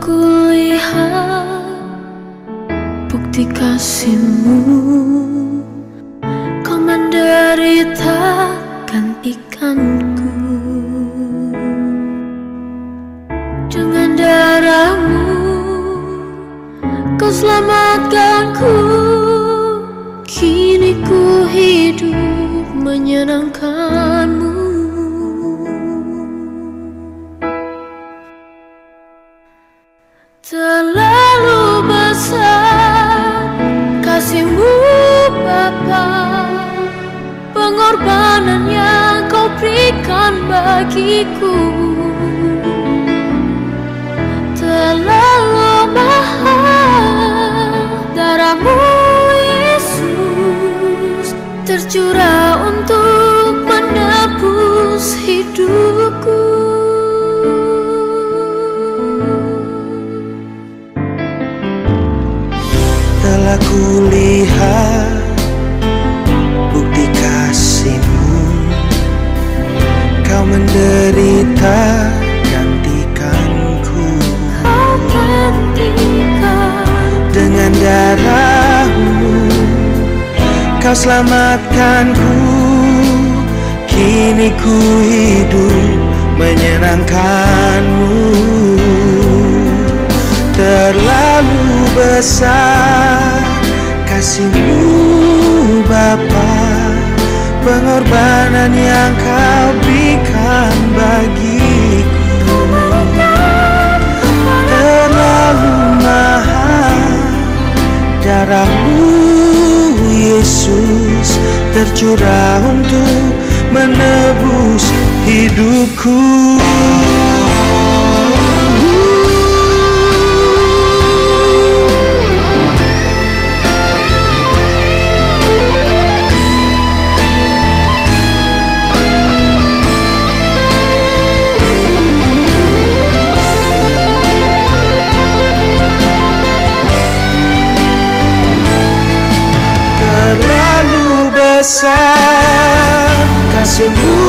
kulihat bukti kasih-Mu. Kau menderita gantikanku. Dengan darah-Mu Kau selamatkanku. Kini ku hidup menyenangkan-Mu. Terlalu besar kasih-Mu Bapa, pengorbanan yang Kau berikan bagiku. Terlalu mahal darah-Mu Yesus, tercurah untuk menebus hidupku. Telah kulihat bukti kasih-Mu. Kau menderita gantikanku. Kau gantikan. Dengan darah-Mu Kau selamatkanku. Kini ku hidup menyenangkan-Mu. Terlalu besar kasih-Mu Bapa, pengorbanan yang Kau berikan bagiku. Terlalu mahal darah-Mu Yesus, tercurah untuk menebus hidupku. Terlalu besar kasih-Mu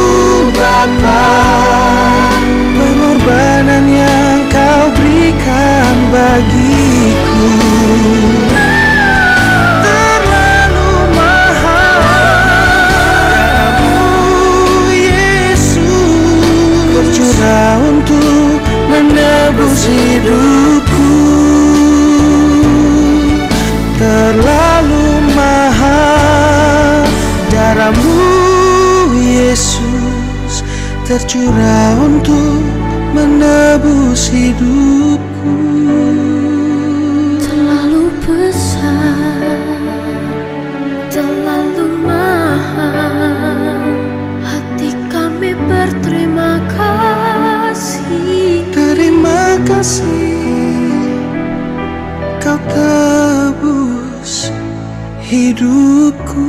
Bapa, pengorbanan yang Kau berikan bagiku. Terlalu mahal darah-Mu Yesus, tercurah untuk menebus hidupku. Terlalu mahal darah-Mu Yesus, tercurah untuk menebus hidupku. Terlalu besar, terlalu mahal, hati kami berterima kasih. Terima kasih Kau tebus hidupku.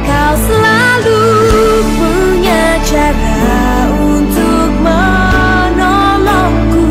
Kau selalu punya cara untuk menolongku.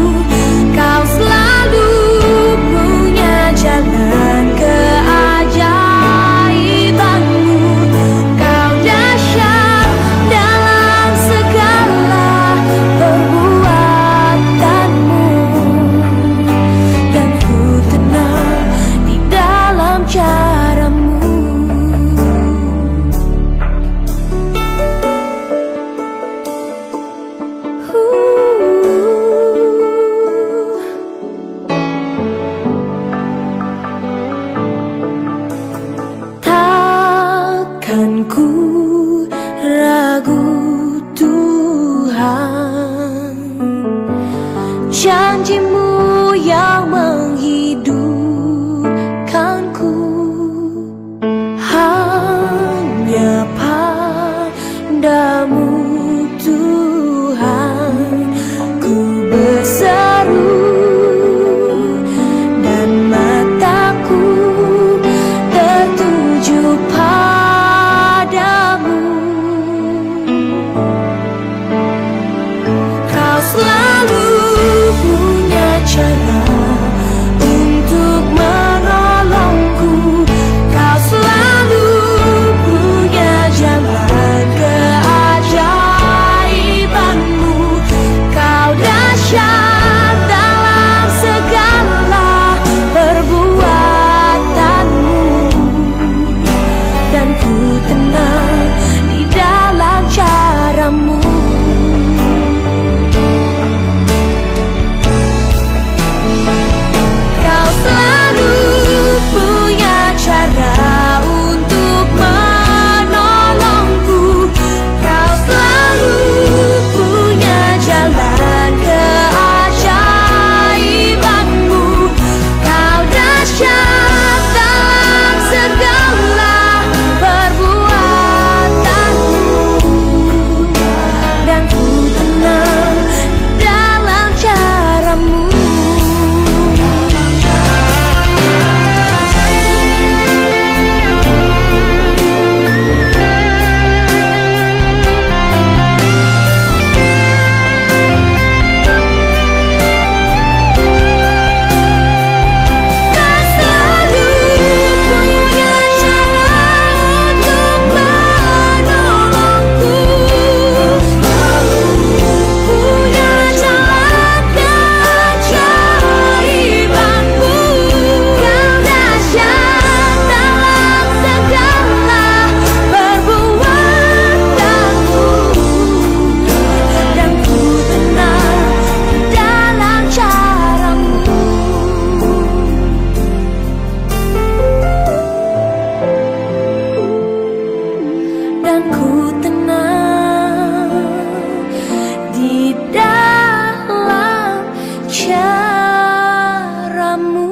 padamu.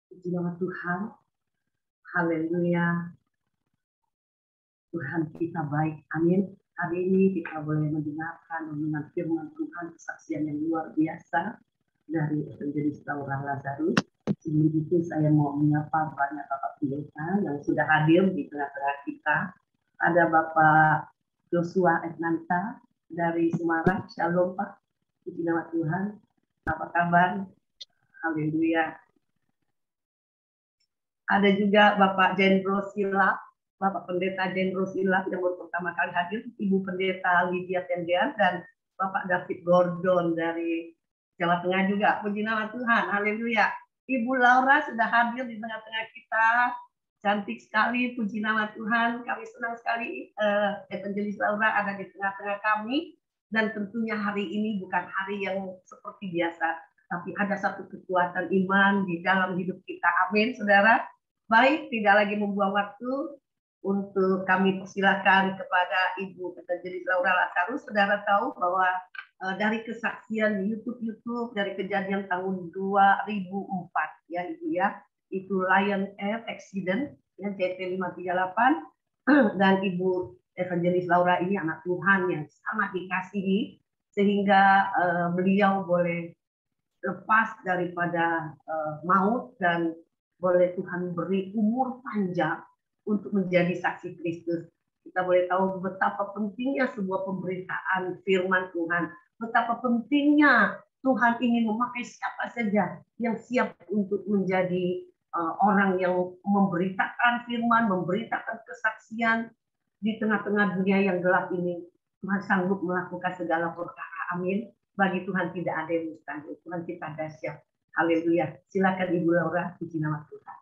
Puji nama Tuhan, haleluya. Tuhan kita baik, amin. Hari ini kita boleh mendengarkan firman Tuhan, kesaksian yang luar biasa dari Evangelis Laura Lazarus. Sebelum itu saya mau menyapa banyak Bapak Pendeta yang sudah hadir di tengah-tengah kita. Ada Bapak Joshua Ednanta dari Semarang. Shalom Pak, puji nama Tuhan. Apa kabar? Haleluya. Ada juga Bapak Jendro Sila, Bapak Pendeta Jendro Sila yang baru pertama kali hadir, Ibu Pendeta Lydia Tendian, dan Bapak David Gordon dari Jawa Tengah juga. Puji nama Tuhan, haleluya. Ibu Laura sudah hadir di tengah-tengah kita, cantik sekali, puji nama Tuhan. Kami senang sekali Evangelis Laura ada di tengah-tengah kami, dan tentunya hari ini bukan hari yang seperti biasa, tapi ada satu kekuatan iman di dalam hidup kita. Amin, saudara. Baik, tidak lagi membuang waktu untuk kami persilakan kepada Ibu Evangelis Laura Lazarus. Saudara tahu bahwa dari kesaksian di YouTube dari kejadian tahun 2004 ya Ibu ya, itu Lion Air accident ya JT538, dan Ibu Evangelis Laura ini anak Tuhan yang sangat dikasihi sehingga beliau boleh lepas daripada maut dan boleh Tuhan beri umur panjang untuk menjadi saksi Kristus. Kita boleh tahu betapa pentingnya sebuah pemberitaan firman Tuhan. Betapa pentingnya Tuhan ingin memakai siapa saja yang siap untuk menjadi orang yang memberitakan firman, memberitakan kesaksian di tengah-tengah dunia yang gelap ini. Tuhan sanggup melakukan segala perkara. Amin. Bagi Tuhan tidak ada yang mustahil. Tuhan kita dahsyat. Haleluya. Silakan Ibu Laura, puji nama Tuhan.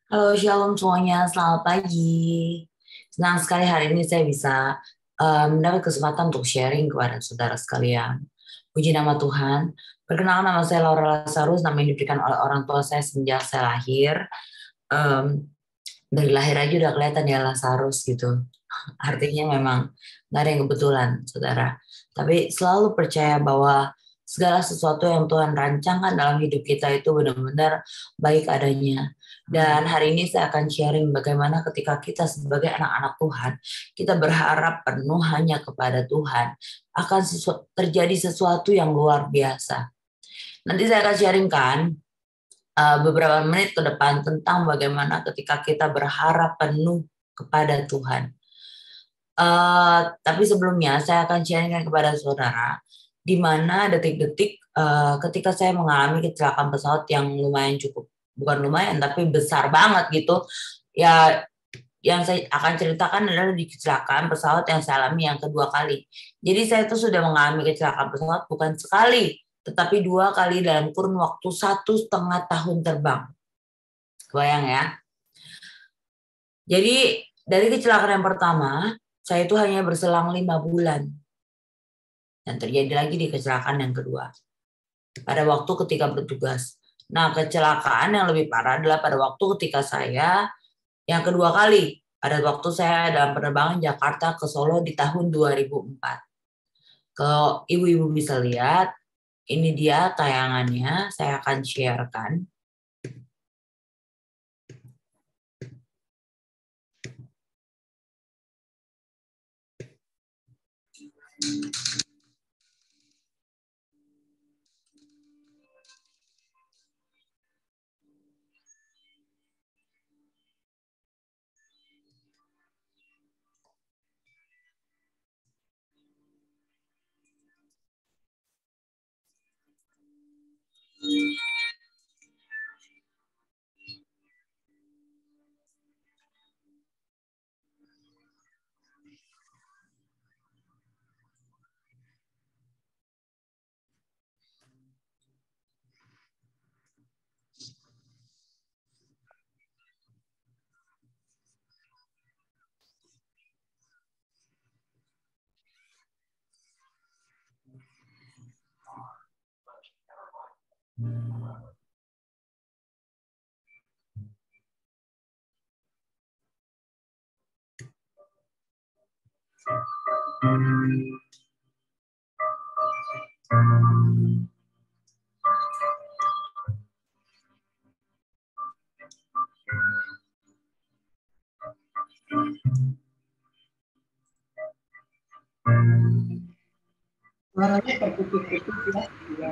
Halo, shalom semuanya. Selamat pagi. Senang sekali hari ini saya bisa mendapat kesempatan untuk sharing kepada saudara sekalian. Puji nama Tuhan. Perkenalkan, nama saya Laura Lazarus, nama yang diberikan oleh orang tua saya semenjak saya lahir. Dari lahir aja udah kelihatan ya Lazarus gitu. Artinya memang nggak ada yang kebetulan, saudara. Tapi selalu percaya bahwa segala sesuatu yang Tuhan rancangkan dalam hidup kita itu benar-benar baik adanya. Dan hari ini saya akan sharing bagaimana ketika kita sebagai anak-anak Tuhan, kita berharap penuh hanya kepada Tuhan, akan terjadi sesuatu yang luar biasa. Nanti saya akan sharingkan beberapa menit ke depan tentang bagaimana ketika kita berharap penuh kepada Tuhan. Tapi sebelumnya saya akan sharingkan kepada saudara di mana detik-detik ketika saya mengalami kecelakaan pesawat yang lumayan bukan lumayan tapi besar banget gitu ya. Yang saya akan ceritakan adalah di kecelakaan pesawat yang saya alami yang kedua kali. Jadi saya itu sudah mengalami kecelakaan pesawat bukan sekali tetapi 2 kali dalam kurun waktu 1,5 tahun terbang. Kebayang ya. Jadi dari kecelakaan yang pertama saya itu hanya berselang 5 bulan. Dan terjadi lagi di kecelakaan yang kedua. Pada waktu ketika bertugas. Nah, kecelakaan yang lebih parah adalah pada waktu ketika saya yang kedua kali. Pada waktu saya dalam penerbangan Jakarta ke Solo di tahun 2004. Kalau ibu-ibu bisa lihat, ini dia tayangannya. Saya akan sharekan. Suaranya terputus-putus ya.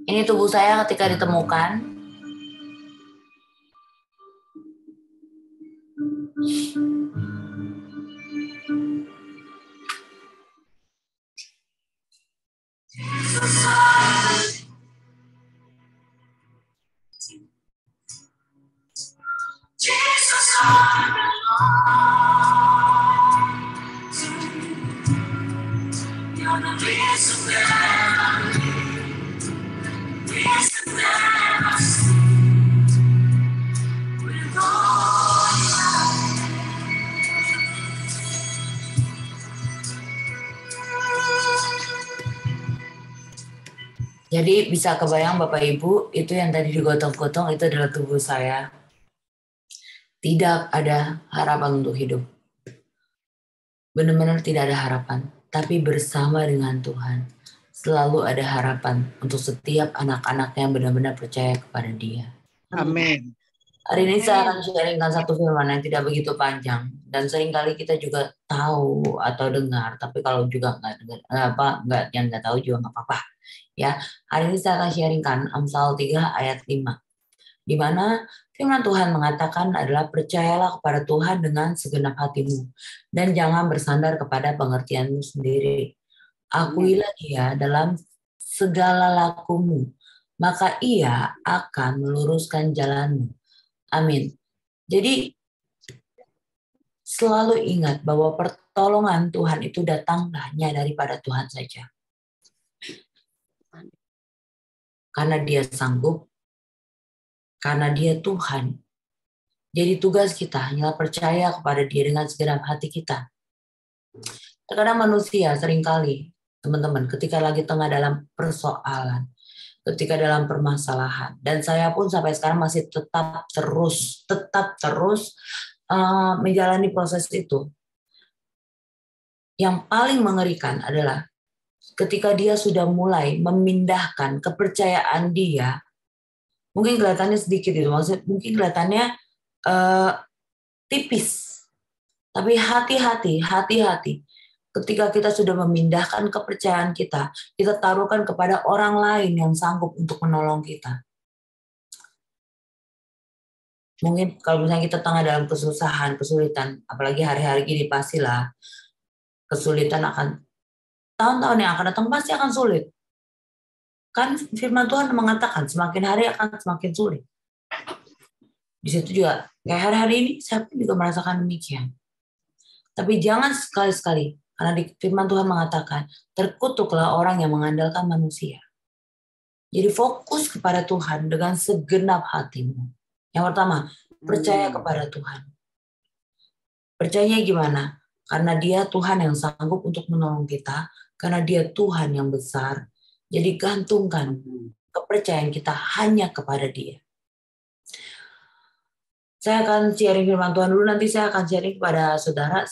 Ini tubuh saya ketika ditemukan. Jadi bisa kebayang Bapak Ibu, itu yang tadi digotong-gotong itu adalah tubuh saya. Tidak ada harapan untuk hidup. Benar-benar tidak ada harapan. Tapi bersama dengan Tuhan, selalu ada harapan untuk setiap anak-anak yang benar-benar percaya kepada Dia. Amin. Hari ini saya akan sharingkan satu firman yang tidak begitu panjang. Dan seringkali kita juga tahu atau dengar, tapi kalau juga nggak tahu juga nggak apa-apa. Ya, hari ini saya akan sharingkan Amsal 3 ayat 5. Di mana firman Tuhan mengatakan adalah percayalah kepada Tuhan dengan segenap hatimu dan jangan bersandar kepada pengertianmu sendiri. Akuilah Dia dalam segala lakumu, maka Ia akan meluruskan jalanmu. Amin. Jadi selalu ingat bahwa pertolongan Tuhan itu datang hanya daripada Tuhan saja. Karena Dia sanggup, karena Dia Tuhan. Jadi tugas kita hanyalah percaya kepada Dia dengan segenap hati kita. Terkadang manusia seringkali, teman-teman, ketika lagi tengah dalam persoalan, ketika dalam permasalahan, dan saya pun sampai sekarang masih tetap terus menjalani proses itu. Yang paling mengerikan adalah ketika dia sudah mulai memindahkan kepercayaan dia, mungkin kelihatannya sedikit itu, maksudnya mungkin kelihatannya tipis, tapi hati-hati. Ketika kita sudah memindahkan kepercayaan kita taruhkan kepada orang lain yang sanggup untuk menolong kita. Mungkin kalau misalnya kita tengah dalam kesusahan, kesulitan, apalagi hari-hari gini pastilah kesulitan akan tahun-tahun yang akan datang pasti akan sulit. Kan firman Tuhan mengatakan semakin hari akan semakin sulit. Di situ juga kayak hari-hari ini saya pun juga merasakan demikian. Tapi jangan sekali-sekali, karena di firman Tuhan mengatakan terkutuklah orang yang mengandalkan manusia. Jadi fokus kepada Tuhan dengan segenap hatimu. Yang pertama, percaya kepada Tuhan. Percayanya gimana? Karena Dia Tuhan yang sanggup untuk menolong kita, karena Dia Tuhan yang besar. Jadi gantungkan kepercayaan kita hanya kepada Dia. Saya akan sharing firman Tuhan dulu, nanti saya akan sharing kepada saudara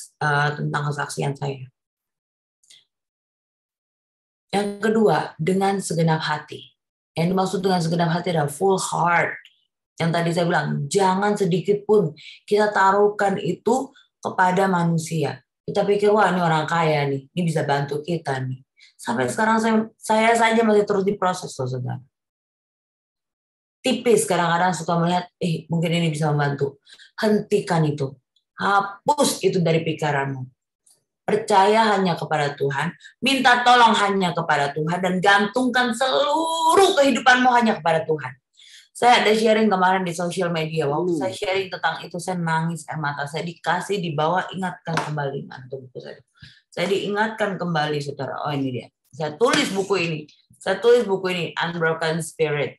tentang kesaksian saya. Yang kedua, dengan segenap hati. Yang dimaksud dengan segenap hati adalah full heart. Yang tadi saya bilang, jangan sedikit pun kita taruhkan itu kepada manusia. Kita pikir, wah ini orang kaya nih, ini bisa bantu kita nih. Sampai sekarang saya saja masih terus diproses, saudara. Tipis kadang-kadang suka melihat, mungkin ini bisa membantu. Hentikan itu. Hapus itu dari pikiranmu. Percaya hanya kepada Tuhan, minta tolong hanya kepada Tuhan, dan gantungkan seluruh kehidupanmu hanya kepada Tuhan. Saya ada sharing kemarin di sosial media. Waktu saya sharing tentang itu, saya nangis air mata. Saya dikasih di bawah, ingatkan kembali. Saya diingatkan kembali, saudara. Oh ini dia. Saya tulis buku ini. Saya tulis buku ini, Unbroken Spirit.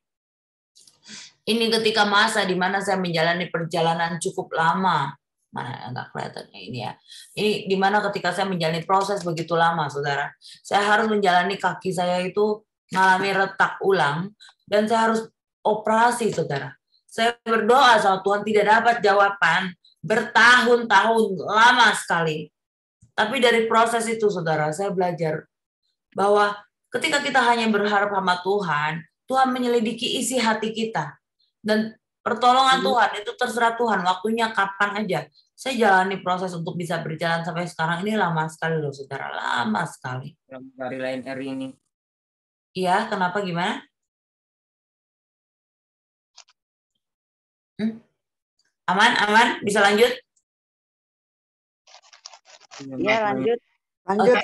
Ini ketika masa di mana saya menjalani perjalanan cukup lama. Mana enggak kelihatannya ini ya. Ini di mana ketika saya menjalani proses begitu lama, saudara. Saya harus menjalani kaki saya itu mengalami retak ulang. Dan saya harus operasi, saudara. Saya berdoa sama Tuhan tidak dapat jawaban. Bertahun-tahun, lama sekali. Tapi dari proses itu, saudara, saya belajar bahwa ketika kita hanya berharap sama Tuhan, Tuhan menyelidiki isi hati kita. Dan pertolongan Tuhan itu terserah Tuhan, waktunya kapan aja. Saya jalani proses untuk bisa berjalan sampai sekarang ini lama sekali loh, saudara. Lama sekali. Dari Lion Air ini. Iya, kenapa gimana? Aman? Bisa lanjut? Iya, lanjut. Lanjut.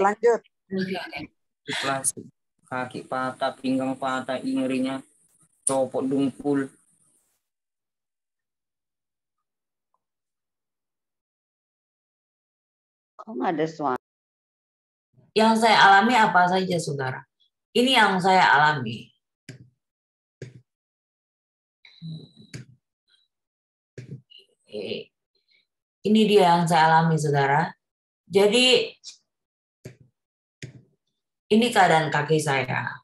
Oke. Kaki patah, pinggang patah, ingrinya copot dungkul. Kok nggak ada suara? Yang saya alami apa saja, saudara? Ini yang saya alami. Ini dia yang saya alami, saudara. Jadi, ini keadaan kaki saya.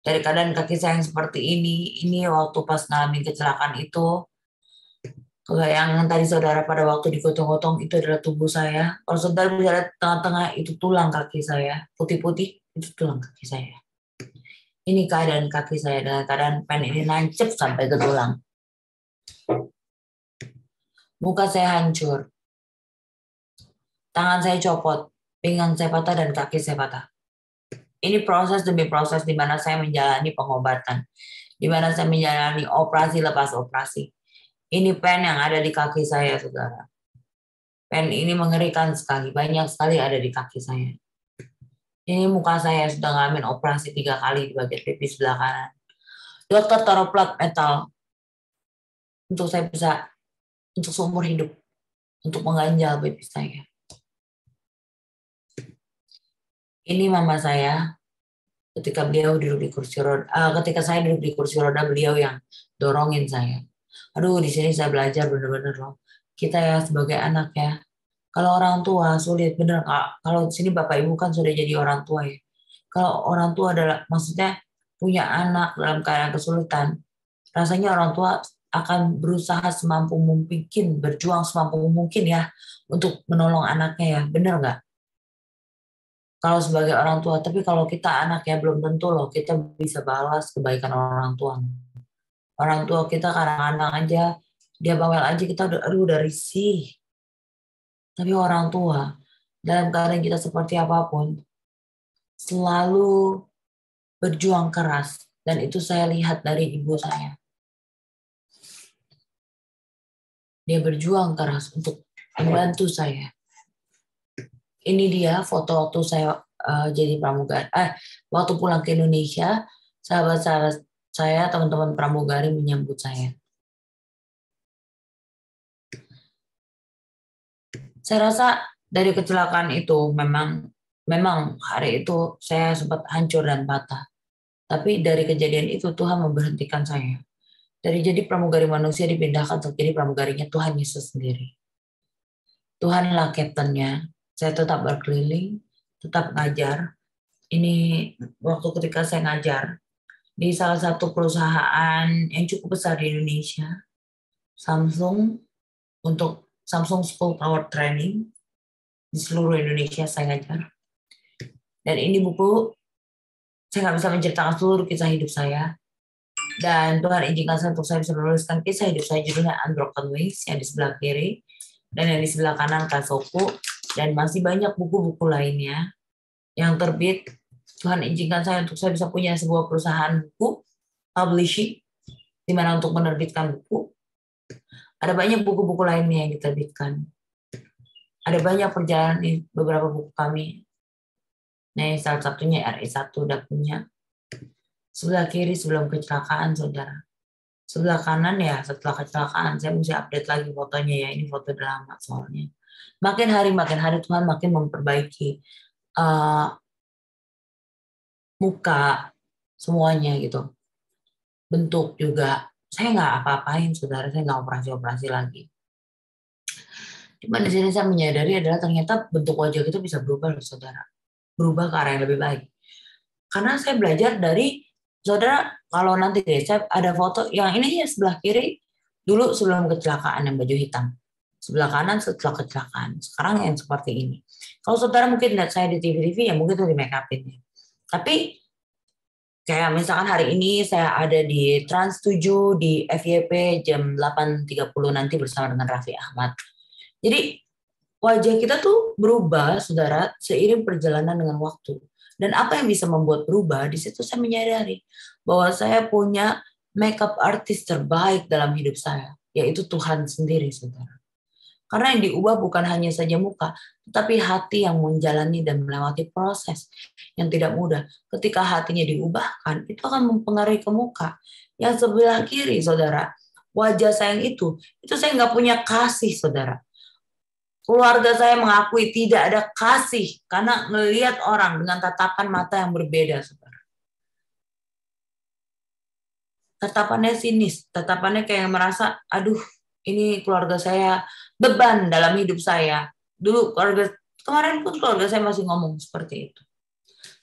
Dari keadaan kaki saya yang seperti ini waktu pas ngalamin kecelakaan itu, yang tadi saudara pada waktu digotong-gotong itu adalah tubuh saya. Kalau saudara bisa lihat tengah-tengah itu tulang kaki saya, putih-putih itu tulang kaki saya. Ini keadaan kaki saya dengan keadaan pen ini nancep sampai ke tulang. Muka saya hancur, tangan saya copot, pinggang saya patah dan kaki saya patah. Ini proses demi proses di mana saya menjalani pengobatan, di mana saya menjalani operasi lepas operasi. Ini pen yang ada di kaki saya, saudara. Pen ini mengerikan sekali, banyak sekali ada di kaki saya. Ini muka saya sudah ngalamin operasi 3 kali di bagian pipi sebelah kanan. Dokter taruh plat metal untuk saya bisa, untuk seumur hidup, untuk mengganjal pipi saya. Ini mama saya ketika beliau duduk di kursi roda, ketika saya duduk di kursi roda, beliau yang dorongin saya. Aduh, di sini saya belajar bener-bener loh. Kita ya sebagai anak ya, kalau orang tua sulit bener. Kalau di sini bapak ibu kan sudah jadi orang tua ya. Kalau orang tua adalah maksudnya punya anak dalam keadaan kesulitan, rasanya orang tua akan berusaha semampu mungkin, berjuang semampu mungkin ya untuk menolong anaknya ya, bener nggak? Kalau sebagai orang tua, tapi kalau kita anak ya belum tentu loh kita bisa balas kebaikan orang tua. Orang tua kita kadang-kadang aja, dia bawel aja kita udah risih. Tapi orang tua, dalam keadaan kita seperti apapun, selalu berjuang keras. Dan itu saya lihat dari ibu saya. Dia berjuang keras untuk membantu saya. Ini dia foto waktu saya jadi pramugari. Waktu pulang ke Indonesia, sahabat-sahabat saya, teman-teman pramugari menyambut saya. Saya rasa dari kecelakaan itu memang hari itu saya sempat hancur dan patah. Tapi dari kejadian itu Tuhan memberhentikan saya. Dari jadi pramugari manusia dipindahkan jadi pramugarinya Tuhan Yesus sendiri. Tuhanlah kaptennya. Saya tetap berkeliling, tetap ngajar. Ini waktu ketika saya ngajar di salah satu perusahaan yang cukup besar di Indonesia, Samsung, untuk Samsung School Power Training di seluruh Indonesia saya ngajar. Dan ini buku, saya nggak bisa menceritakan seluruh kisah hidup saya. Dan Tuhan izinkan saya untuk saya bisa menuliskan kisah hidup saya, judulnya Unbroken Wings, yang di sebelah kiri, dan yang di sebelah kanan Kasoku, dan masih banyak buku-buku lainnya yang terbit. Tuhan izinkan saya untuk saya bisa punya sebuah perusahaan buku, publishing, di mana untuk menerbitkan buku. Ada banyak buku-buku lainnya yang diterbitkan. Ada banyak perjalanan di beberapa buku kami. Nah, salah satunya RE1 udah punya. Sebelah kiri sebelum kecelakaan, saudara. Sebelah kanan ya setelah kecelakaan. Saya mesti update lagi fotonya ya. Ini foto udah lama soalnya. Makin hari Tuhan makin memperbaiki muka, semuanya gitu. Bentuk juga. Saya nggak apa-apain, saudara. Saya nggak operasi-operasi lagi. Cuma di sini saya menyadari adalah ternyata bentuk wajah kita bisa berubah loh, saudara. Berubah ke arah yang lebih baik. Karena saya belajar dari, saudara, kalau nanti deh, saya ada foto yang ini ya sebelah kiri, dulu sebelum kecelakaan yang baju hitam. Sebelah kanan setelah kecelakaan. Sekarang yang seperti ini. Kalau saudara mungkin lihat saya di TV-TV, ya mungkin itu di make up-in. Tapi kayak misalkan hari ini saya ada di Trans 7 di FYP jam 8.30 nanti bersama dengan Raffi Ahmad. Jadi wajah kita tuh berubah, saudara, seiring perjalanan dengan waktu. Dan apa yang bisa membuat berubah, di situ saya menyadari bahwa saya punya makeup artist terbaik dalam hidup saya, yaitu Tuhan sendiri, saudara. Karena yang diubah bukan hanya saja muka, tetapi hati yang menjalani dan melewati proses yang tidak mudah. Ketika hatinya diubahkan, itu akan mempengaruhi ke muka. Yang sebelah kiri, saudara, wajah saya yang itu saya nggak punya kasih, saudara. Keluarga saya mengakui tidak ada kasih karena melihat orang dengan tatapan mata yang berbeda, saudara. Tatapannya sinis, tatapannya kayak merasa, aduh, ini keluarga saya beban dalam hidup saya. Dulu kemarin pun keluarga saya masih ngomong seperti itu.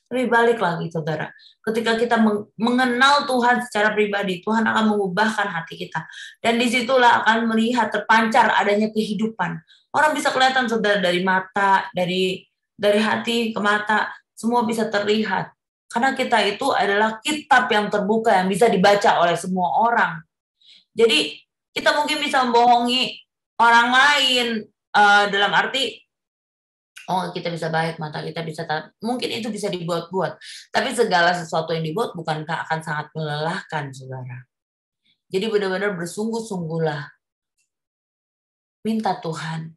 Tapi balik lagi, saudara. Ketika kita mengenal Tuhan secara pribadi, Tuhan akan mengubahkan hati kita. Dan disitulah akan melihat terpancar adanya kehidupan. Orang bisa kelihatan, saudara, dari mata, dari hati ke mata, semua bisa terlihat. Karena kita itu adalah kitab yang terbuka yang bisa dibaca oleh semua orang. Jadi kita mungkin bisa membohongi orang lain dalam arti, oh kita bisa baik, mata kita bisa mungkin itu bisa dibuat-buat. Tapi segala sesuatu yang dibuat bukankah akan sangat melelahkan, saudara. Jadi benar-benar bersungguh-sungguhlah minta Tuhan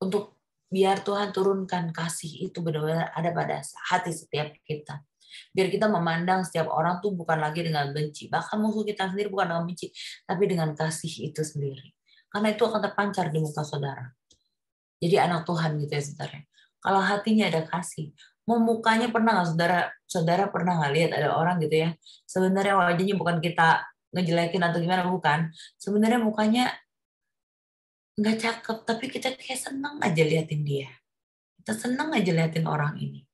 untuk biar Tuhan turunkan kasih itu benar-benar ada pada hati setiap kita. Biar kita memandang setiap orang tuh bukan lagi dengan benci. Bahkan musuh kita sendiri bukan dengan benci, tapi dengan kasih itu sendiri. Karena itu akan terpancar di muka saudara. Jadi anak Tuhan gitu ya, saudara. Kalau hatinya ada kasih, mau mukanya pernah nggak, saudara pernah nggak lihat ada orang gitu ya, sebenarnya wajahnya bukan kita ngejelekin atau gimana, bukan. Sebenarnya mukanya nggak cakep, tapi kita kayak seneng aja liatin dia. Kita seneng aja liatin orang ini.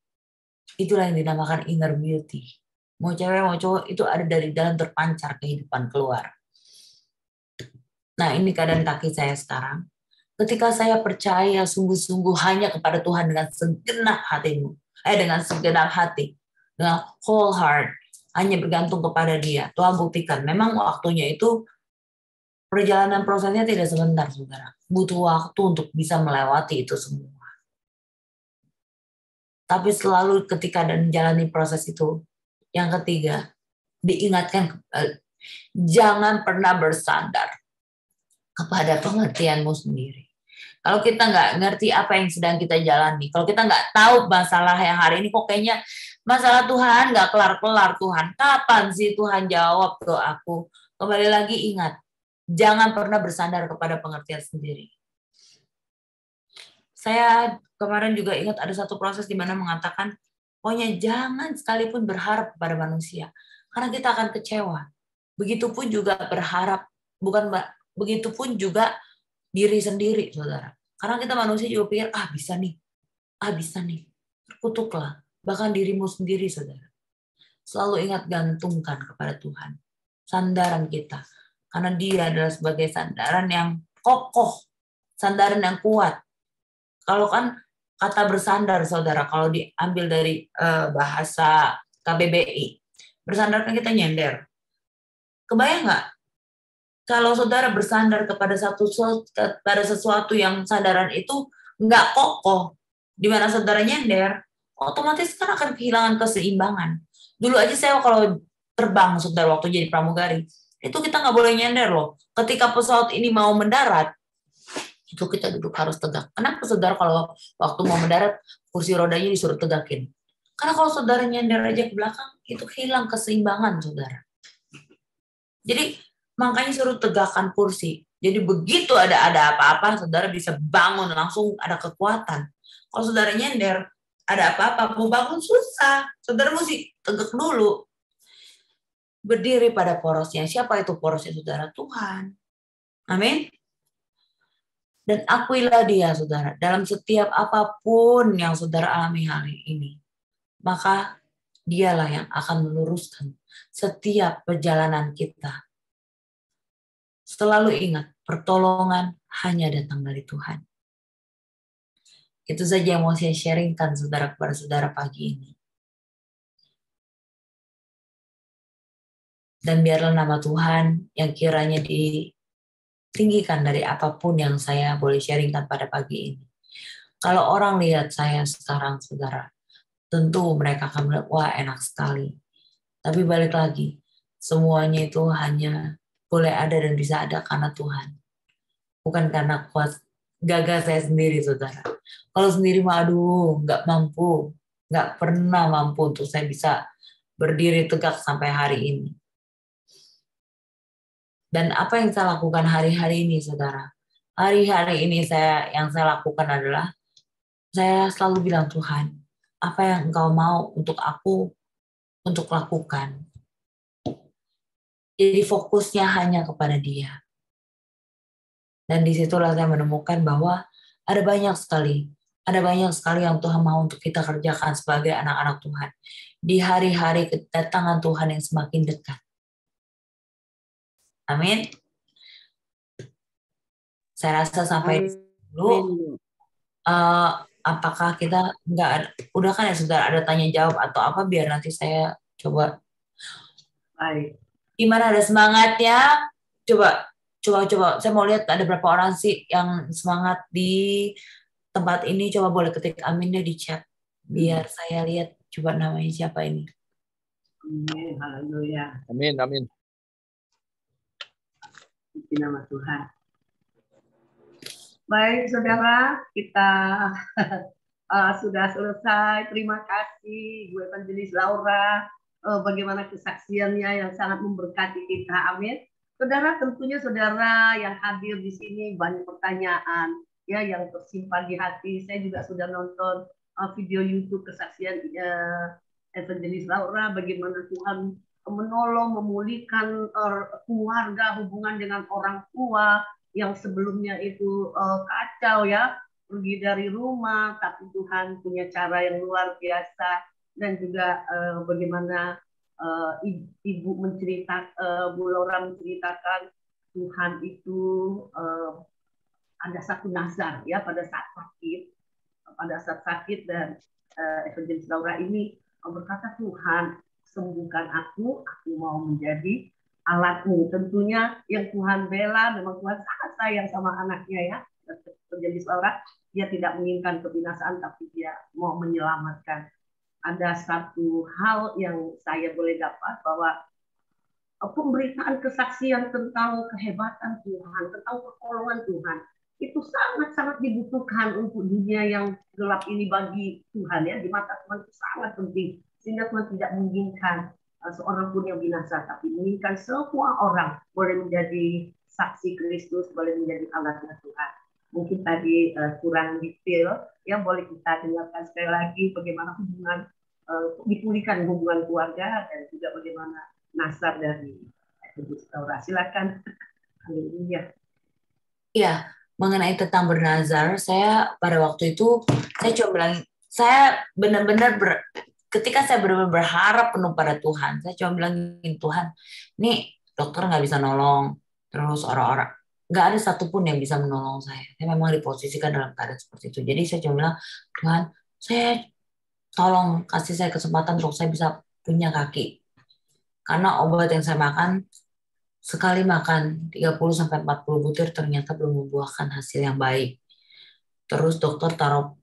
Itulah yang dinamakan inner beauty. Mau cewek mau cowok itu ada dari dalam terpancar kehidupan keluar. Nah ini keadaan kaki saya sekarang. Ketika saya percaya sungguh-sungguh hanya kepada Tuhan dengan segenap hatimu, dengan segenap hati, dengan whole heart, hanya bergantung kepada Dia. Tuhan buktikan, memang waktunya itu perjalanan prosesnya tidak sebentar, saudara. Butuh waktu untuk bisa melewati itu semua. Tapi selalu ketika dan menjalani proses itu, yang ketiga, diingatkan jangan pernah bersandar kepada pengertianmu sendiri. Kalau kita nggak ngerti apa yang sedang kita jalani, kalau kita nggak tahu masalah yang hari ini, kok kayaknya masalah Tuhan nggak kelar-kelar, Tuhan. Kapan sih Tuhan jawab doaku? Kembali lagi ingat, jangan pernah bersandar kepada pengertian sendiri. Saya kemarin juga ingat ada satu proses di mana mengatakan, pokoknya jangan sekalipun berharap kepada manusia, karena kita akan kecewa. Begitupun juga berharap, begitupun juga diri sendiri, saudara. Karena kita manusia juga pikir, bisa nih, terkutuklah, bahkan dirimu sendiri, saudara. Selalu ingat gantungkan kepada Tuhan, sandaran kita, karena Dia adalah sebagai sandaran yang kokoh, sandaran yang kuat. Kalau kan kata bersandar, saudara, kalau diambil dari bahasa KBBI, bersandar kan kita nyender. Kebayang nggak? Kalau saudara bersandar kepada sesuatu yang sandaran itu nggak kokoh, di mana saudara nyender, otomatis kan akan kehilangan keseimbangan. Dulu aja saya kalau terbang, saudara, waktu jadi pramugari, itu kita nggak boleh nyender loh. Ketika pesawat ini mau mendarat, itu kita duduk harus tegak. Kenapa, saudara, kalau waktu mau mendarat, kursi rodanya disuruh tegakin? Karena kalau saudara nyender aja ke belakang, itu hilang keseimbangan, saudara. Jadi, makanya suruh tegakkan kursi. Jadi, begitu ada apa-apa, saudara bisa bangun, langsung ada kekuatan. Kalau saudara nyender, ada apa-apa, mau bangun susah. Saudara mesti tegak dulu. Berdiri pada porosnya. Siapa itu porosnya, saudara? Tuhan. Amin. Dan akuilah dia, saudara, dalam setiap apapun yang saudara alami hari ini. Maka dialah yang akan meluruskan setiap perjalanan kita. Selalu ingat, pertolongan hanya datang dari Tuhan. Itu saja yang mau saya sharingkan, saudara, kepada saudara pagi ini. Dan biarlah nama Tuhan yang kiranya ditinggikan dari apapun yang saya boleh sharingkan pada pagi ini. Kalau orang lihat saya sekarang, saudara, tentu mereka akan melihat, wah enak sekali. Tapi balik lagi, semuanya itu hanya boleh ada dan bisa ada karena Tuhan. Bukan karena kuat gagah saya sendiri, saudara. Kalau sendiri mah aduh, nggak mampu. Nggak pernah mampu untuk saya bisa berdiri tegak sampai hari ini. Dan apa yang saya lakukan hari-hari ini, saudara? Hari-hari ini yang saya lakukan adalah, saya selalu bilang, Tuhan, apa yang Engkau mau untuk aku untuk lakukan. Jadi fokusnya hanya kepada Dia. Dan disitulah saya menemukan bahwa ada banyak sekali yang Tuhan mau untuk kita kerjakan sebagai anak-anak Tuhan. Di hari-hari kedatangan Tuhan yang semakin dekat. Amin. Saya rasa sampai dulu. Apakah kita udah kan ya saudara, ada tanya jawab atau apa, biar nanti saya coba. Baik. Gimana, ada semangatnya? Coba. Saya mau lihat ada berapa orang sih yang semangat di tempat ini. Coba boleh ketik aminnya di chat. Biar saya lihat coba namanya siapa ini. Amin. Haleluya. Amin. Di nama Tuhan. Baik, saudara, kita sudah selesai. Terima kasih, Bu Evangelis Laura. Bagaimana kesaksiannya yang sangat memberkati kita. Amin. Saudara, tentunya saudara yang hadir di sini banyak pertanyaan ya yang tersimpan di hati. Saya juga sudah nonton video YouTube kesaksian Evangelis Laura, bagaimana Tuhan menolong, memulihkan keluarga, hubungan dengan orang tua yang sebelumnya itu kacau ya, pergi dari rumah, tapi Tuhan punya cara yang luar biasa. Dan juga bagaimana Ibu menceritakan, Bu Laura menceritakan Tuhan itu ada satu nazar ya pada saat sakit dan Evangelis Laura ini berkata, Tuhan sembuhkan aku mau menjadi alatmu. Tentunya yang Tuhan bela, memang Tuhan sangat sayang sama anaknya ya. Evangelis Laura, dia tidak menginginkan kebinasaan, tapi dia mau menyelamatkan. Ada satu hal yang saya boleh dapat, bahwa pemberitaan kesaksian tentang kehebatan Tuhan, tentang pertolongan Tuhan, itu sangat-sangat dibutuhkan untuk dunia yang gelap ini bagi Tuhan ya. Di mata Tuhan itu sangat penting, sehingga Tuhan tidak menginginkan seorang pun yang binasa, tapi menginginkan semua orang boleh menjadi saksi Kristus, boleh menjadi alatnya Tuhan. Mungkin tadi kurang detail, ya boleh kita dengarkan sekali lagi bagaimana hubungan dipulihkan hubungan keluarga dan juga bagaimana nasar dari Evangelis Laura. Silakan. Haleluya. Iya, mengenai tentang bernazar, saya pada waktu itu saya coba bilang, saya benar-benar ketika saya benar-benar berharap penuh pada Tuhan, saya coba bilangin, Tuhan, nih dokter nggak bisa nolong, terus orang-orang nggak ada satupun yang bisa menolong saya. Saya memang diposisikan dalam keadaan seperti itu. Jadi saya coba bilang, Tuhan, saya tolong kasih saya kesempatan untuk saya bisa punya kaki. Karena obat yang saya makan, sekali makan 30-40 butir ternyata belum membuahkan hasil yang baik. Terus dokter taruh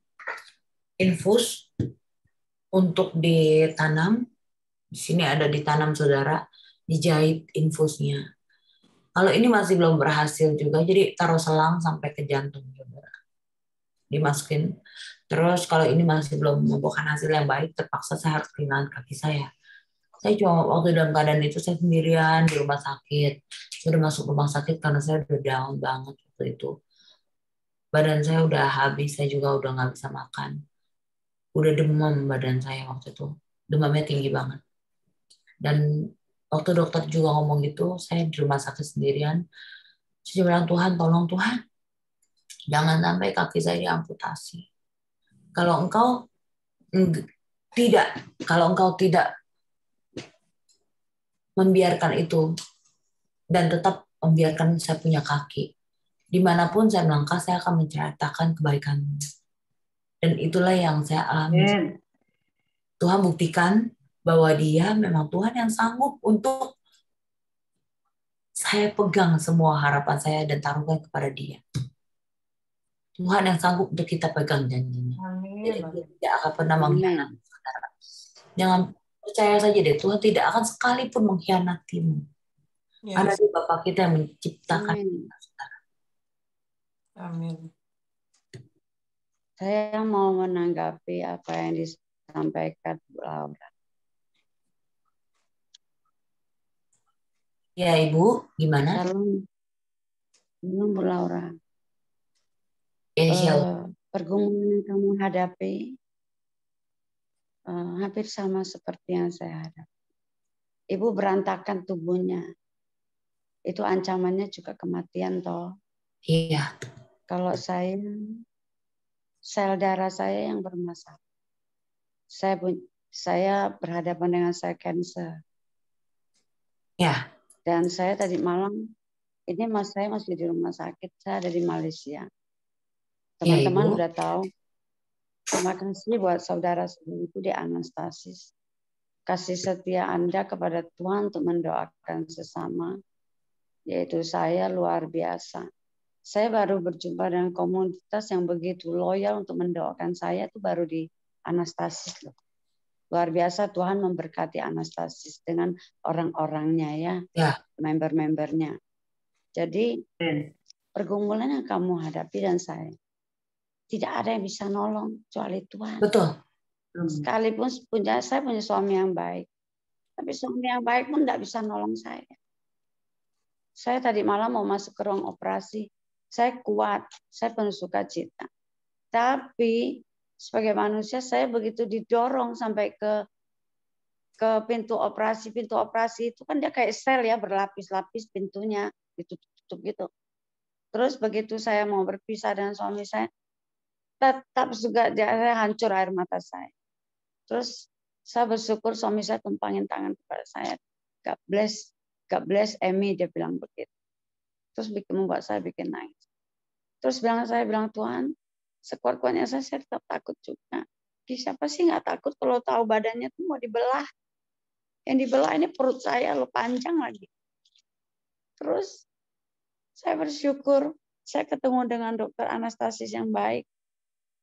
infus untuk ditanam. Di sini ada ditanam, saudara, dijahit infusnya. Kalau ini masih belum berhasil juga, jadi taruh selang sampai ke jantung, saudara. Dimasukin. Terus kalau ini masih belum membuahkan hasil yang baik, terpaksa saya harus kehilangan kaki saya. Saya cuma waktu dalam keadaan itu saya sendirian di rumah sakit. Saya udah masuk rumah sakit karena saya udah down banget waktu itu. Badan saya udah habis, saya juga udah nggak bisa makan. udah demam badan saya waktu itu. Demamnya tinggi banget. Dan waktu dokter juga ngomong gitu, saya di rumah sakit sendirian. Saya bilang, Tuhan, tolong Tuhan, jangan sampai kaki saya diamputasi. Kalau engkau tidak, kalau engkau tidak membiarkan itu dan tetap membiarkan saya punya kaki, dimanapun saya melangkah, saya akan menceritakan kebaikan-Mu. Dan itulah yang saya alami. Tuhan buktikan bahwa Dia memang Tuhan yang sanggup untuk saya pegang semua harapan saya dan taruhkan kepada Dia. Tuhan yang sanggup untuk kita pegang janjinya. Jadi Dia tidak akan pernah mengkhianati saudara. Jangan percaya saja deh, Tuhan tidak akan sekalipun mengkhianatimu. Ada di Bapa kita yang menciptakan kita, saudara. Amin. Saya mau menanggapi apa yang disampaikan Bu Laura. Ya Ibu, gimana? Belum Bu Laura. Pergumulan yang kamu hadapi hampir sama seperti yang saya hadapi. Ibu berantakan tubuhnya. Itu ancamannya juga kematian toh. Iya. Kalau saya, sel darah saya yang bermasalah. Saya berhadapan dengan sel cancer. Ya. Dan saya tadi malam, ini saya masih di rumah sakit, saya ada di Malaysia. Teman-teman udah tahu. Terima kasih buat saudara-saudariku di Anastasis. Kasih setia Anda kepada Tuhan untuk mendoakan sesama, yaitu saya luar biasa. Saya baru berjumpa dengan komunitas yang begitu loyal untuk mendoakan saya, itu baru di Anastasis loh. Luar biasa Tuhan memberkati Anastasis dengan orang-orangnya ya. Member-membernya. Jadi pergumulan yang kamu hadapi dan saya, tidak ada yang bisa nolong kecuali Tuhan. Betul. Sekalipun saya punya suami yang baik, tapi suami yang baik pun tidak bisa nolong saya. Saya tadi malam mau masuk ke ruang operasi, saya kuat, saya penuh sukacita. Tapi sebagai manusia saya begitu didorong sampai ke pintu operasi. Pintu operasi itu kan dia kayak sel ya, berlapis-lapis pintunya, ditutup gitu. Terus begitu saya mau berpisah dengan suami saya, tetap juga saya hancur air mata saya. Terus saya bersyukur suami saya tumpangin tangan kepada saya. God bless Amy, dia bilang begitu. Terus membuat saya bikin nangis. Terus saya bilang Tuhan, sekuat-kuatnya saya tetap takut juga. Siapa sih nggak takut kalau tahu badannya tuh mau dibelah? Yang dibelah ini perut saya lo panjang lagi. Terus saya bersyukur saya ketemu dengan dokter Anastasis yang baik.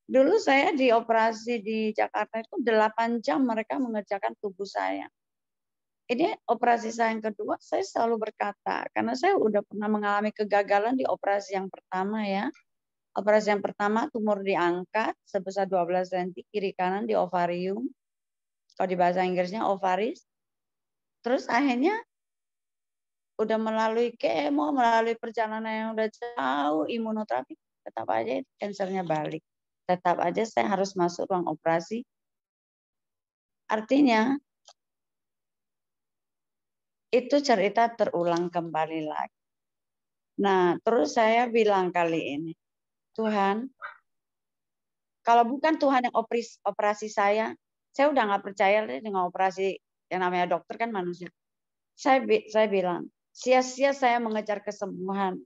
Dulu saya dioperasi di Jakarta itu 8 jam mereka mengerjakan tubuh saya. Ini operasi saya yang kedua, saya selalu berkata, karena saya udah pernah mengalami kegagalan di operasi yang pertama ya. Operasi yang pertama tumor diangkat sebesar 12 cm kiri kanan di ovarium. Kalau di bahasa Inggrisnya ovaris. Terus akhirnya udah melalui kemo, melalui perjalanan yang udah jauh, imunoterapi, tetap aja kansernya balik. Tetap aja saya harus masuk ruang operasi. Artinya itu cerita terulang kembali lagi. Nah, terus saya bilang kali ini, Tuhan, kalau bukan Tuhan yang operasi saya udah nggak percaya dengan operasi yang namanya dokter kan manusia. Saya bilang, sia-sia saya mengejar kesembuhan.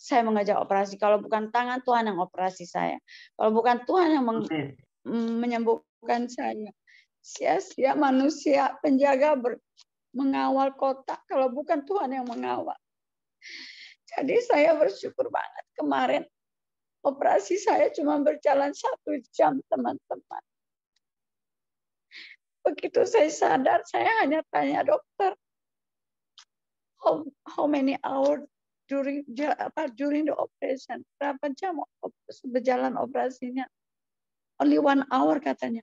Saya mengejar operasi. Kalau bukan tangan Tuhan yang operasi saya. Kalau bukan Tuhan yang menyembuhkan saya. Sia-sia manusia penjaga mengawal kota. Kalau bukan Tuhan yang mengawal. Jadi saya bersyukur banget. Kemarin operasi saya cuma berjalan 1 jam, teman-teman. Begitu saya sadar, saya hanya tanya dokter, how many hours during the operation? Berapa jam berjalan operasinya? Only 1 hour katanya.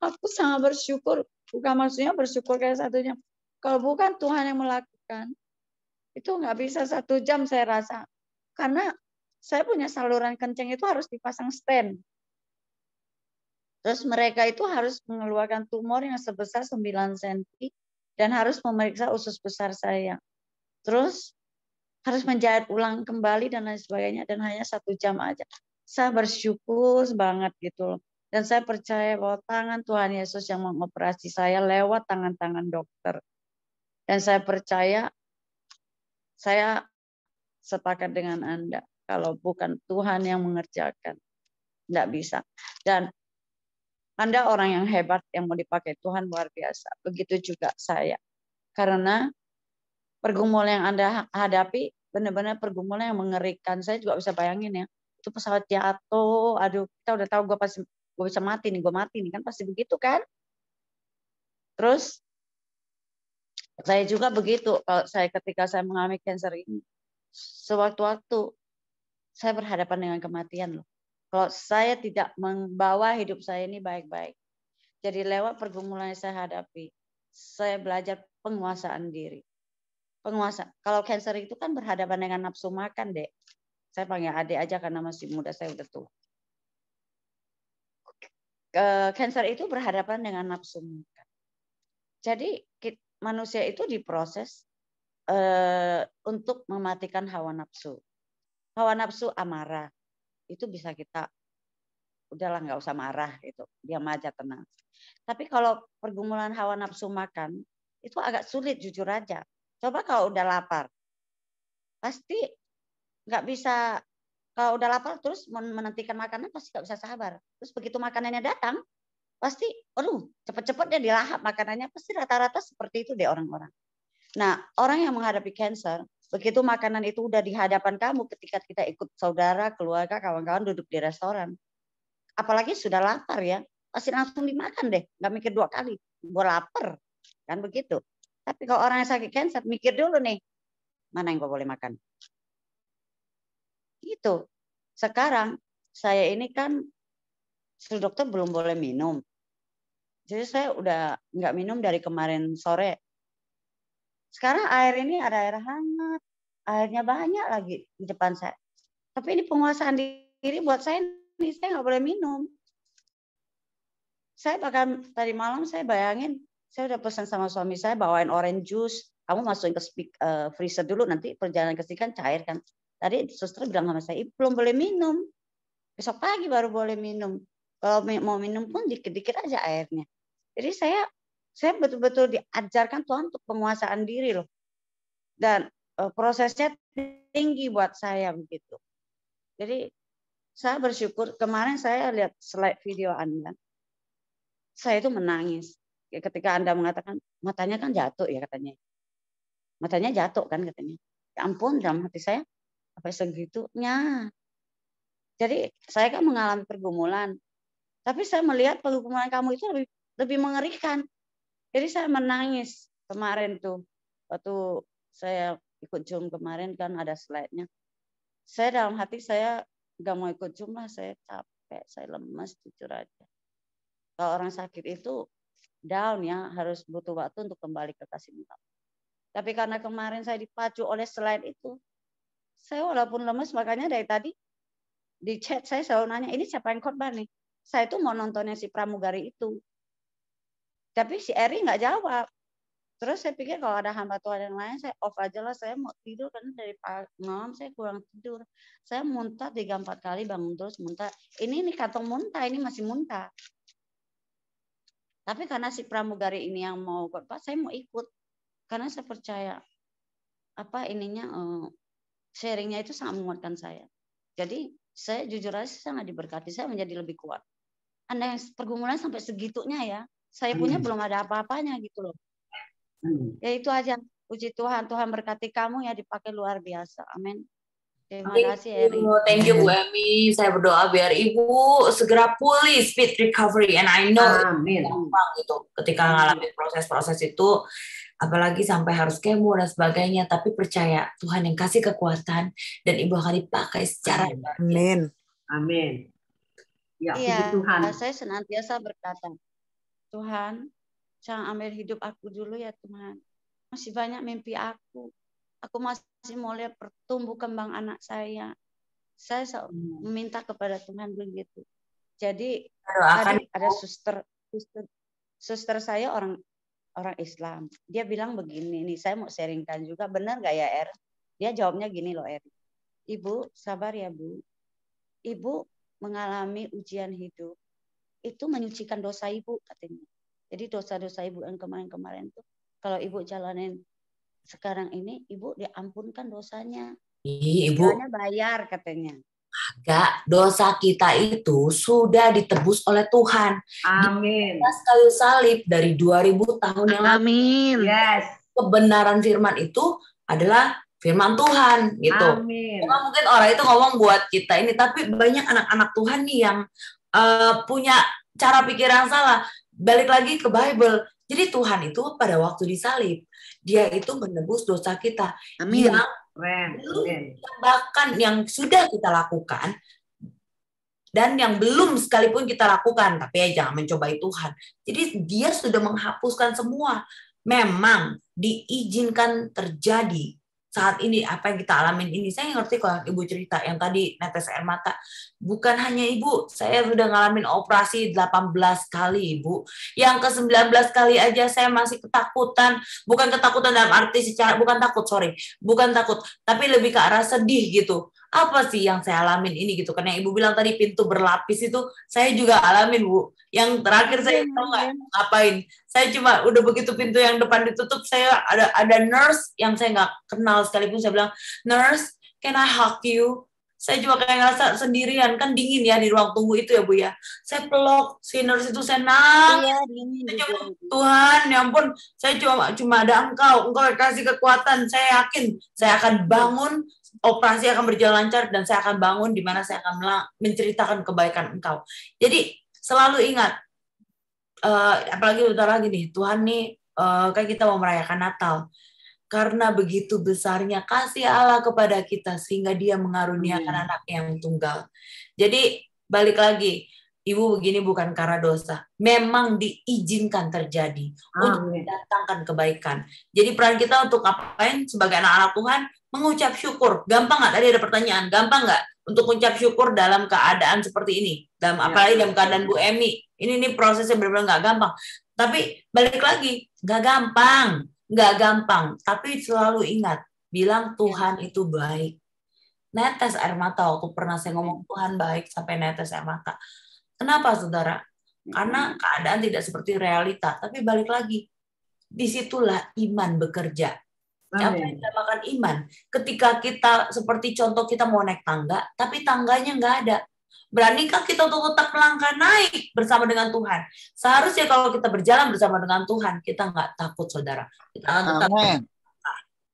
Aku sangat bersyukur. Bukan maksudnya bersyukur kayak 1 jam. Kalau bukan Tuhan yang melakukan, itu nggak bisa 1 jam saya rasa. Karena saya punya saluran kencing itu harus dipasang stand. Terus mereka itu harus mengeluarkan tumor yang sebesar 9 cm dan harus memeriksa usus besar saya. Terus harus menjahit ulang kembali dan lain sebagainya, dan hanya 1 jam aja. Saya bersyukur banget gitu loh. Dan saya percaya bahwa tangan Tuhan Yesus yang mengoperasi saya lewat tangan-tangan dokter. Dan saya percaya, saya sepakat dengan Anda. Kalau bukan Tuhan yang mengerjakan, tidak bisa. Dan Anda orang yang hebat yang mau dipakai Tuhan luar biasa. Begitu juga saya. Karena pergumulan yang Anda hadapi benar-benar pergumulan yang mengerikan. Saya juga bisa bayangin ya. Itu pesawat jatuh, aduh kita udah tahu gue bisa mati nih, gue mati nih kan pasti begitu kan. Terus saya juga begitu kalau ketika saya mengalami kanker ini. Sewaktu-waktu saya berhadapan dengan kematian loh. Kalau saya tidak membawa hidup saya ini baik-baik. Jadi lewat pergumulan yang saya hadapi, saya belajar penguasaan diri. Penguasa. Kalau kanker itu kan berhadapan dengan nafsu makan, Dek. Saya panggil adik aja karena masih muda, saya udah tua. Kanker itu berhadapan dengan nafsu makan. Jadi manusia itu diproses untuk mematikan hawa nafsu. Hawa nafsu amarah. Itu bisa kita, udahlah nggak usah marah, itu diam aja, tenang. Tapi kalau pergumulan hawa nafsu makan, itu agak sulit jujur aja. Coba kalau udah lapar, pasti nggak bisa. Kalau udah lapar terus menantikan makanan pasti nggak bisa sabar. Terus begitu makanannya datang, pasti, aduh cepet-cepet dia dilahap makanannya. Pasti rata-rata seperti itu deh orang-orang. Nah, orang yang menghadapi kanker, begitu makanan itu udah di hadapan kamu ketika kita ikut saudara, keluarga, kawan-kawan duduk di restoran. Apalagi sudah lapar ya, pasti langsung dimakan deh, nggak mikir 2 kali. Gue lapar, kan begitu. Tapi kalau orang yang sakit kanker, mikir dulu nih, mana yang gue boleh makan. Gitu. Sekarang saya ini kan dokter belum boleh minum. Jadi saya udah nggak minum dari kemarin sore. Sekarang air ini ada air hangat, airnya banyak lagi di depan saya. Tapi ini penguasaan diri buat saya nih, saya nggak boleh minum. Saya bahkan tadi malam saya bayangin, saya udah pesan sama suami saya bawain orange juice. Kamu masukin ke freezer dulu, nanti perjalanan ke sini kan cair kan. Tadi suster bilang sama saya, belum boleh minum. Besok pagi baru boleh minum. Kalau mau minum pun dikit-dikit aja airnya. Jadi saya betul-betul diajarkan Tuhan untuk penguasaan diri loh. Dan prosesnya tinggi buat saya begitu. Jadi saya bersyukur, kemarin saya lihat slide video Anda. Saya itu menangis. Ketika Anda mengatakan, matanya kan jatuh ya katanya. Matanya jatuh kan katanya. Ya ampun, dalam hati saya, apa segitunya. Jadi saya kan mengalami pergumulan. Tapi saya melihat pergumulan kamu itu lebih mengerikan. Jadi saya menangis kemarin tuh. Waktu saya ikut Zoom kemarin kan ada slide-nya. Saya dalam hati saya nggak mau ikut Zoom lah. Saya capek, saya lemas jujur aja. Kalau orang sakit itu down ya, harus butuh waktu untuk kembali ke kasih Tuhan. Tapi karena kemarin saya dipacu oleh slide itu, saya walaupun lemes, makanya dari tadi di chat saya selalu nanya, ini siapa yang khotbah nih? Saya tuh mau nontonnya si pramugari itu. Tapi si Eri nggak jawab. Terus saya pikir kalau ada hamba Tuhan yang lain, saya off aja lah. Saya mau tidur karena dari malam saya kurang tidur. Saya muntah 3-4 kali, bangun terus muntah. Ini kantong muntah, ini masih muntah. Tapi karena si pramugari ini yang mau khotbah, saya mau ikut. Karena saya percaya sharingnya itu sangat menguatkan saya. Jadi saya jujur aja sangat diberkati, saya menjadi lebih kuat. Anda yang pergumulan sampai segitunya ya, saya punya belum ada apa-apanya gitu loh. Ya itu aja, puji Tuhan, Tuhan berkati kamu ya, dipakai luar biasa. Amin. Terima kasih Eri. Thank you Bu Emi. Saya berdoa biar Ibu segera pulih, speed recovery. And I know gampang gitu ketika mengalami proses-proses itu, apalagi sampai harus kemo dan sebagainya. Tapi percaya Tuhan yang kasih kekuatan dan Ibu akan dipakai secara Amin. Amin. Ya, Iya, Tuhan. saya senantiasa berkata, Tuhan, jangan ambil hidup aku dulu ya Tuhan. Masih banyak mimpi aku. Aku masih mau lihat pertumbuh kembang anak saya. Saya meminta kepada Tuhan begitu. Jadi Doakan tadi ada suster saya orang Islam. Dia bilang begini nih, saya mau sharingkan juga, benar nggak ya Er? Dia jawabnya gini loh Er. Ibu sabar ya Bu. Ibu mengalami ujian hidup. Itu menyucikan dosa Ibu katanya. Jadi dosa-dosa Ibu yang kemarin-kemarin tuh kalau Ibu jalanin sekarang ini, Ibu diampunkan dosanya. Ibu, Istilahnya bayar katanya. Kak, dosa kita itu sudah ditebus oleh Tuhan. Amin. Di atas kayu salib dari 2000 tahun yang lalu. Amin. Yes. Kebenaran firman itu adalah firman Tuhan gitu. Amin. Karena mungkin orang itu ngomong buat kita ini, tapi banyak anak-anak Tuhan nih yang punya cara pikir yang salah. Balik lagi ke Bible. Jadi Tuhan itu pada waktu disalib, dia itu menebus dosa kita. Amin. Yang bahkan yang sudah kita lakukan dan yang belum sekalipun kita lakukan, tapi ya jangan mencobai Tuhan. Jadi dia sudah menghapuskan semua. Memang diizinkan terjadi saat ini apa yang kita alamin ini. Saya ngerti kalau Ibu cerita yang tadi netes air mata. Bukan hanya Ibu, saya sudah ngalamin operasi 18 kali Ibu. Yang ke-19 kali aja saya masih ketakutan. Bukan ketakutan dalam arti secara, bukan takut, bukan takut, tapi lebih ke arah sedih gitu. Apa sih yang saya alamin ini gitu. Karena Ibu bilang tadi pintu berlapis itu, saya juga alamin Bu. Yang terakhir saya tahu nggak ngapain. Saya cuma udah begitu pintu yang depan ditutup, saya ada nurse yang saya nggak kenal sekalipun, saya bilang, "Nurse, can I hug you?" Saya cuma kayak ngerasa sendirian, kan dingin ya di ruang tunggu itu ya Bu ya. Saya peluk si nurse itu, saya nangis. Iya, dingin. Tuhan, ya ampun, saya cuma ada Engkau kasih kekuatan. Saya yakin saya akan bangun, operasi akan berjalan lancar, dan saya akan bangun di mana saya akan menceritakan kebaikan Engkau. Jadi selalu ingat, apalagi bentar lagi nih, Tuhan nih, kan kita mau merayakan Natal. Karena begitu besarnya kasih Allah kepada kita, sehingga dia mengaruniakan anaknya yang tunggal. Jadi balik lagi, Ibu begini bukan karena dosa. Memang diizinkan terjadi untuk mendatangkan kebaikan. Jadi peran kita untuk ngapain sebagai anak-anak Tuhan? Mengucap syukur. Gampang nggak? Tadi ada pertanyaan. Gampang nggak untuk mengucap syukur dalam keadaan seperti ini? Apalagi dalam keadaan Bu Emi. Ini prosesnya benar-benar nggak gampang. Tapi balik lagi, nggak gampang. Tapi selalu ingat, bilang Tuhan itu baik. Netes air mata, waktu pernah saya ngomong Tuhan baik sampai netes air mata. Kenapa saudara? Karena keadaan tidak seperti realita. Tapi balik lagi, disitulah iman bekerja. Apa yang dinamakan iman? Ketika kita, seperti contoh kita mau naik tangga, tapi tangganya nggak ada. Beranikah kita untuk tetap melangkah naik bersama dengan Tuhan? Seharusnya kalau kita berjalan bersama dengan Tuhan, kita nggak takut, saudara. Kita tetap.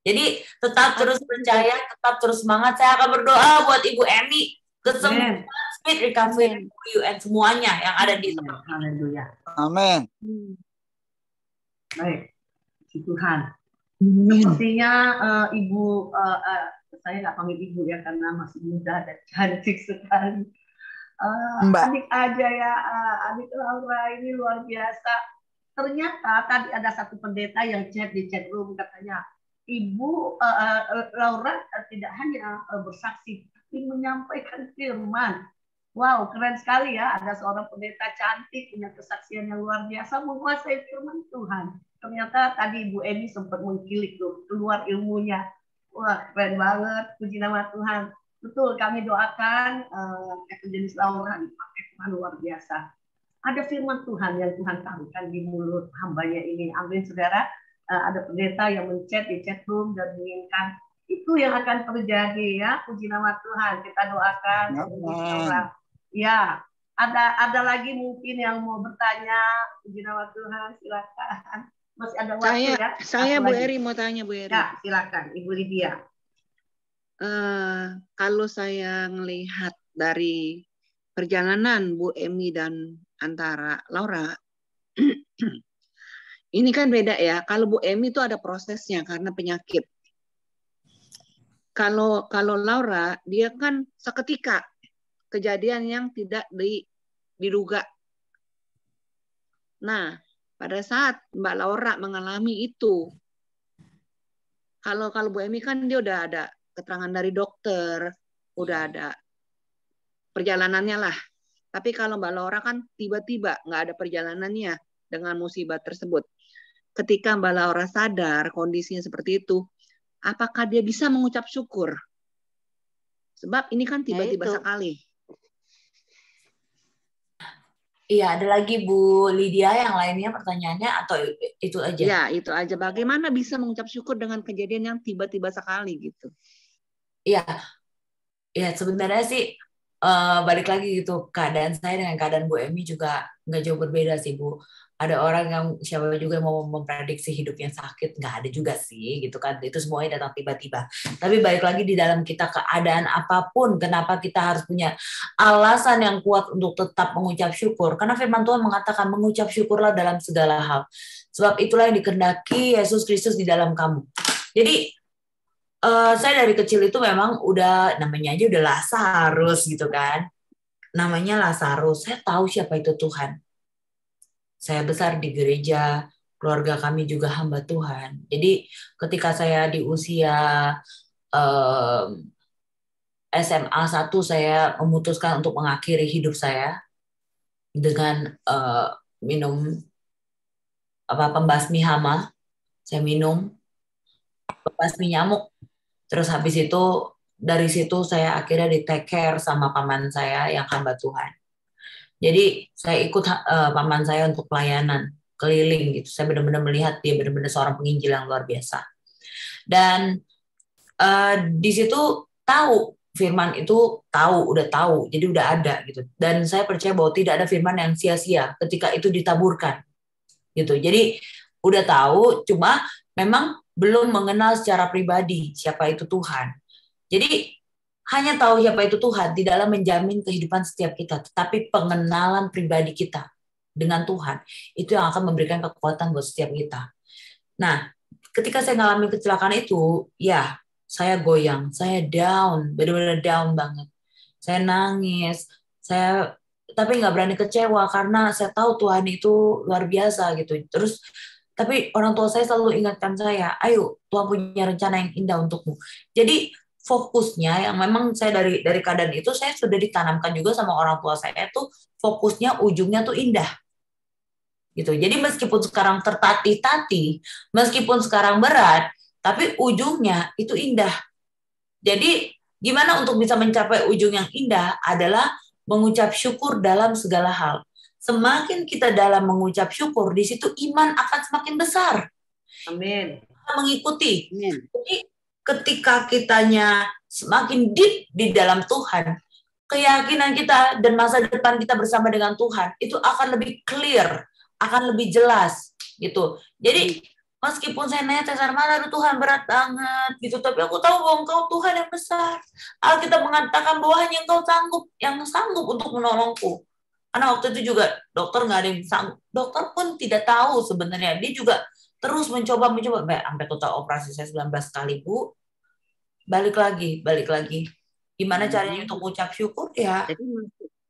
Jadi tetap terus percaya, tetap terus semangat. Saya akan berdoa buat Ibu Emi, kesembuhan, speed recovery for you, and semuanya yang ada di sana. Haleluya. Amin. Baik, puji Tuhan. Sepertinya Ibu, saya nggak panggil Ibu ya karena masih muda dan cantik sekali. Adik aja ya, adik Laura ini luar biasa. Ternyata tadi ada satu pendeta yang chat di chat room, katanya Ibu Laura tidak hanya bersaksi tapi menyampaikan firman. Wow, keren sekali ya, ada seorang pendeta cantik punya kesaksian yang luar biasa menguasai firman Tuhan. Ternyata tadi Ibu Emi sempat mengkilik tuh keluar ilmunya. Wah, keren banget, puji nama Tuhan. Betul, kami doakan Evangelis Laura dipakai Tuhan luar biasa. Ada firman Tuhan yang Tuhan taruhkan di mulut hambanya ini. Amin, saudara. Ada pendeta yang menchat di chat room dan menginginkan itu yang akan terjadi ya. Puji nama Tuhan. Kita doakan. Ya, ada lagi mungkin yang mau bertanya. Puji nama Tuhan. Silakan. Masih ada waktu ya. Saya Bu Eri mau tanya Bu Eri. Ya, silakan Ibu Lydia. Kalau saya melihat dari perjalanan Bu Emi dan antara Laura, ini kan beda ya. Kalau Bu Emi itu ada prosesnya karena penyakit. Kalau Laura, dia kan seketika kejadian yang tidak diduga. Nah, pada saat Mbak Laura mengalami itu, kalau Bu Emi kan dia udah ada keterangan dari dokter, udah ada perjalanannya lah. Tapi kalau Mbak Laura kan tiba-tiba nggak ada perjalanannya dengan musibah tersebut. Ketika Mbak Laura sadar kondisinya seperti itu, apakah dia bisa mengucap syukur? Sebab ini kan tiba-tiba sekali. Iya, ada lagi Bu Lydia yang lainnya pertanyaannya atau itu aja? Ya, itu aja. Bagaimana bisa mengucap syukur dengan kejadian yang tiba-tiba sekali gitu? Iya, ya sebenarnya sih balik lagi gitu, keadaan saya dengan keadaan Bu Emi juga nggak jauh berbeda sih Bu. Ada orang yang siapa juga mau memprediksi hidupnya sakit, nggak ada juga sih gitu kan. Itu semuanya datang tiba-tiba. Tapi balik lagi di dalam kita keadaan apapun, kenapa kita harus punya alasan yang kuat untuk tetap mengucap syukur? Karena firman Tuhan mengatakan mengucap syukurlah dalam segala hal. Sebab itulah yang dikehendaki Yesus Kristus di dalam kamu. Jadi saya dari kecil itu memang udah namanya aja udah Lazarus gitu kan. Namanya Lazarus, saya tahu siapa itu Tuhan. Saya besar di gereja, keluarga kami juga hamba Tuhan. Jadi ketika saya di usia SMA 1 saya memutuskan untuk mengakhiri hidup saya dengan minum pembasmi hama. Saya minum pembasmi nyamuk. Terus habis itu dari situ saya akhirnya di take care sama paman saya yang hamba Tuhan. Jadi saya ikut paman saya untuk pelayanan keliling gitu. Saya benar-benar melihat dia benar-benar seorang penginjil yang luar biasa. Dan di situ tahu firman itu udah tahu, jadi udah ada gitu. Dan saya percaya bahwa tidak ada firman yang sia-sia ketika itu ditaburkan gitu. Jadi udah tahu, cuma memang belum mengenal secara pribadi siapa itu Tuhan. Jadi hanya tahu siapa itu Tuhan tidaklah menjamin kehidupan setiap kita, tetapi pengenalan pribadi kita dengan Tuhan itu yang akan memberikan kekuatan buat setiap kita. Nah, ketika saya ngalamin kecelakaan itu, ya saya goyang, saya down, benar-benar down banget. Saya nangis, tapi nggak berani kecewa karena saya tahu Tuhan itu luar biasa gitu. Terus tapi orang tua saya selalu ingatkan saya, ayo Tuhan punya rencana yang indah untukmu. Jadi fokusnya yang memang saya dari keadaan itu saya sudah ditanamkan juga sama orang tua saya tuh fokusnya ujungnya tuh indah. Gitu. Jadi meskipun sekarang tertatih-tatih, meskipun sekarang berat, tapi ujungnya itu indah. Jadi gimana untuk bisa mencapai ujung yang indah adalah mengucap syukur dalam segala hal. Semakin kita dalam mengucap syukur, di situ iman akan semakin besar. Amin. Mengikuti. Amin. Jadi ketika kitanya semakin deep di dalam Tuhan, keyakinan kita dan masa depan kita bersama dengan Tuhan itu akan lebih clear, akan lebih jelas gitu. Jadi meskipun saya nanya Cesar mana Tuhan berat banget gitu, tapi aku tahu bahwa Engkau Tuhan yang besar. Alkitab mengatakan bahwa hanya Engkau yang sanggup untuk menolongku. Karena waktu itu juga dokter nggak ada yang sanggup. Dokter pun tidak tahu sebenarnya. Dia juga terus mencoba. Sampai total operasi saya 19 kali, Bu. Balik lagi. Gimana caranya untuk mengucap syukur? Ya,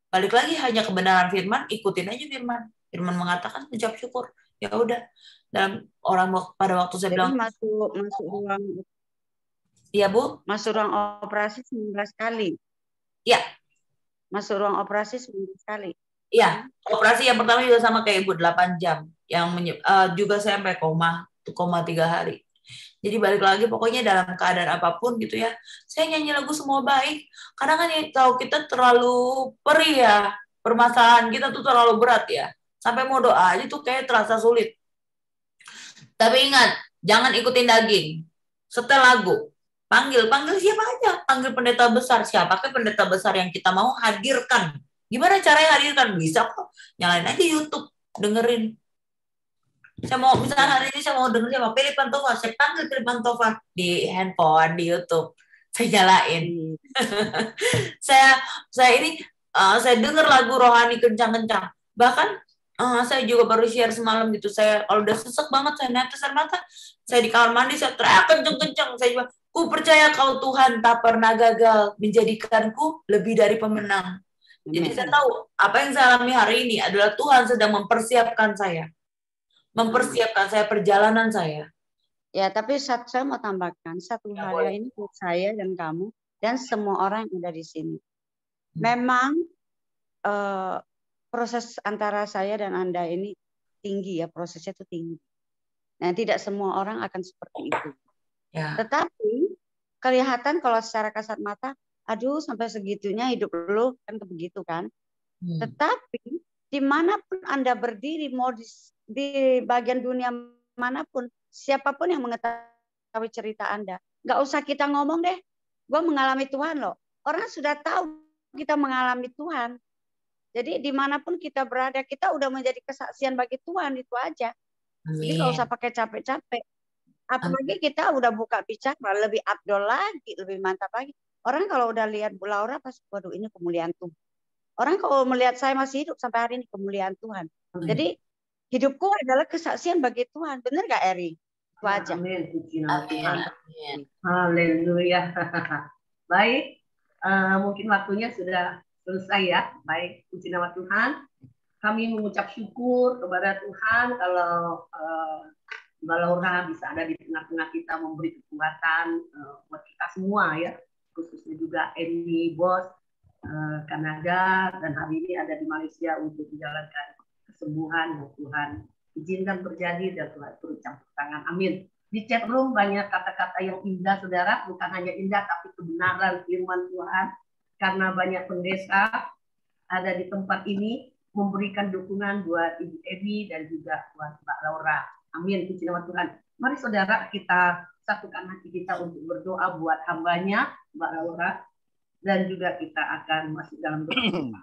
balik lagi hanya kebenaran firman, ikutin aja firman. Firman mengatakan ucap syukur. Ya udah. Dalam pada waktu saya bilang masuk ruang. Iya, Bu. Masuk ruang operasi 19 kali. Iya. Masuk ruang operasi 19 kali. Iya, operasi yang pertama juga sama kayak Ibu 8 jam. Yang juga saya sampai koma 3 hari. Jadi balik lagi pokoknya dalam keadaan apapun gitu ya. Saya nyanyi lagu semua baik. Karena kan tahu kita terlalu perih ya. Permasalahan kita tuh terlalu berat ya. Sampai mau doa aja tuh kayak terasa sulit. Tapi ingat, jangan ikutin daging. Setel lagu. Panggil siapa aja. Panggil pendeta besar. Siapakah pendeta besar yang kita mau hadirkan. Gimana caranya hadirkan? Bisa kok. Nyalain aja YouTube. Dengerin. Saya mau, misalnya hari ini saya mau dengerin siapa? Philip Pantova. Saya panggil Philip Pantova di handphone, di YouTube. Saya nyalain. saya dengar lagu rohani kencang-kencang. Bahkan saya juga baru share semalam gitu. Saya kalau udah sesek banget, saya netes air mata. Saya di kamar mandi, saya teriak kenceng-kenceng. Saya juga, ku percaya kau Tuhan tak pernah gagal menjadikanku lebih dari pemenang. Jadi saya tahu apa yang saya alami hari ini adalah Tuhan sedang mempersiapkan saya perjalanan saya. Ya, tapi saya mau tambahkan satu hal yang ini buat saya dan kamu dan semua orang yang ada di sini. Memang proses antara saya dan Anda ini tinggi ya, prosesnya itu tinggi. Nah, tidak semua orang akan seperti itu. Ya. Tetapi kelihatan kalau secara kasat mata, aduh sampai segitunya hidup lu kan begitu kan. Tetapi dimanapun Anda berdiri, mau di bagian dunia manapun, siapapun yang mengetahui cerita Anda, nggak usah kita ngomong deh, gue mengalami Tuhan loh. Orang sudah tahu kita mengalami Tuhan. Jadi dimanapun kita berada, kita udah menjadi kesaksian bagi Tuhan, itu aja. Jadi nggak usah pakai capek-capek. Apalagi kita udah buka bicara, lebih abdol lagi, lebih mantap lagi. Orang kalau udah lihat Bu Laura, pas waduh ini kemuliaan Tuhan. Orang kalau melihat saya masih hidup sampai hari ini, kemuliaan Tuhan. Jadi hidupku adalah kesaksian bagi Tuhan. Benar nggak Eri? Itu aja. Amin. Haleluya. Baik, mungkin waktunya sudah selesai ya. Baik, puji nama Tuhan. Kami mengucap syukur kepada Tuhan kalau Mbak Laura bisa ada di tengah-tengah kita, memberi kekuatan buat kita semua ya, khususnya juga Emi Bos Kanada, dan hari ini ada di Malaysia untuk menjalankan kesembuhan yang Tuhan izinkan terjadi dan Tuhan turut campur tangan. Amin. Di chat room banyak kata-kata yang indah, saudara, bukan hanya indah tapi kebenaran firman Tuhan, karena banyak pendeta ada di tempat ini memberikan dukungan buat Ibu Emi dan juga buat Mbak Laura. Amin, puji nama Tuhan. Mari saudara kita satukan hati kita untuk berdoa buat hambanya Mbak Laura, dan juga kita akan masuk dalam doa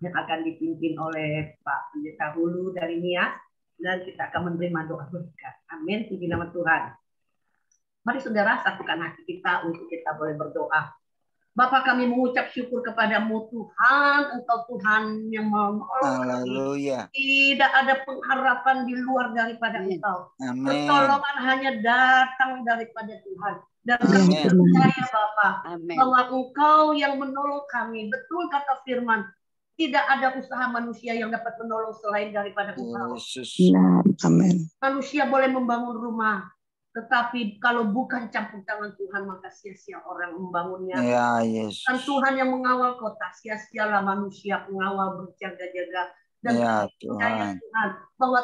yang akan dipimpin oleh Pak Pendeta Hulu dari Nias, dan kita akan menerima doa berkat. Amin, puji nama Tuhan. Mari saudara satukan hati kita untuk kita boleh berdoa. Bapa, kami mengucap syukur kepadamu Tuhan, Engkau Tuhan yang menolong kami. Tidak ada pengharapan di luar daripada Engkau. Pertolongan hanya datang daripada Tuhan. Dan kami percaya Bapa bahwa Engkau yang menolong kami. Betul kata firman, tidak ada usaha manusia yang dapat menolong selain daripada Engkau. Amin. Manusia boleh membangun rumah, tetapi kalau bukan campur tangan Tuhan, maka sia-sia orang membangunnya. Ya, Yesus. Dan Tuhan yang mengawal kota, sia-sialah manusia pengawal berjaga-jaga. Dan percaya Tuhan bahwa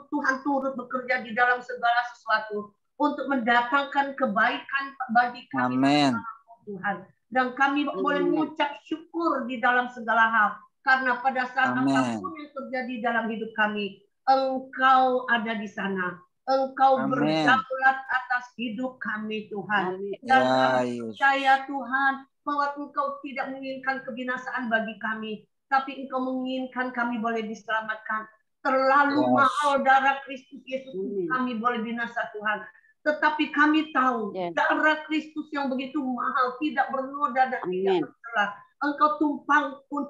Tuhan turut bekerja di dalam segala sesuatu untuk mendatangkan kebaikan bagi kami. Amin. Tuhan. Dan kami boleh mengucap syukur di dalam segala hal, karena pada saat apapun yang terjadi dalam hidup kami, Engkau ada di sana. Engkau berdaulat atas hidup kami Tuhan. Dan kami percaya Tuhan bahwa Engkau tidak menginginkan kebinasaan bagi kami, tapi Engkau menginginkan kami boleh diselamatkan. Terlalu mahal darah Kristus Yesus untuk kami boleh binasa Tuhan. Tetapi kami tahu darah Kristus yang begitu mahal, tidak bernoda dan tidak bercelah, Engkau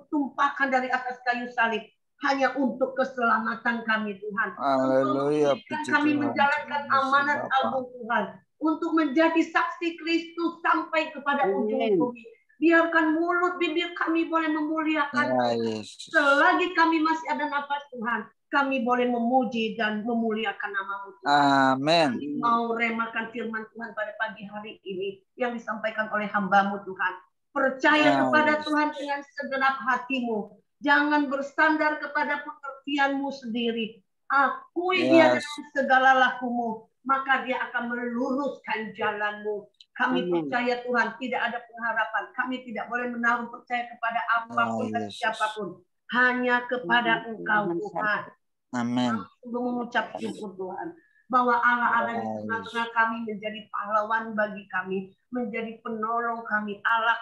tumpahkan dari atas kayu salib hanya untuk keselamatan kami Tuhan. Haleluya. Kami menjalankan amanat agung Tuhan untuk menjadi saksi Kristus sampai kepada ujung bumi. Biarkan mulut bibir kami boleh memuliakan Tuhan. Selagi kami masih ada nafas Tuhan, kami boleh memuji dan memuliakan nama-Mu Tuhan. Amin. Kami mau remakan firman Tuhan pada pagi hari ini yang disampaikan oleh hamba-Mu Tuhan. Percaya kepada Tuhan dengan segenap hatimu. Jangan bersandar kepada pengertianmu sendiri. Akui dia dengan segala lakumu, maka dia akan meluruskan jalanmu. Kami percaya Tuhan, tidak ada pengharapan. Kami tidak boleh menaruh percaya kepada apapun dan siapapun. Hanya kepada Engkau Tuhan. Amin. Untuk mengucap syukur Tuhan, bahwa Allah ada di tengah-tengah kami, menjadi pahlawan bagi kami, menjadi penolong kami, Allah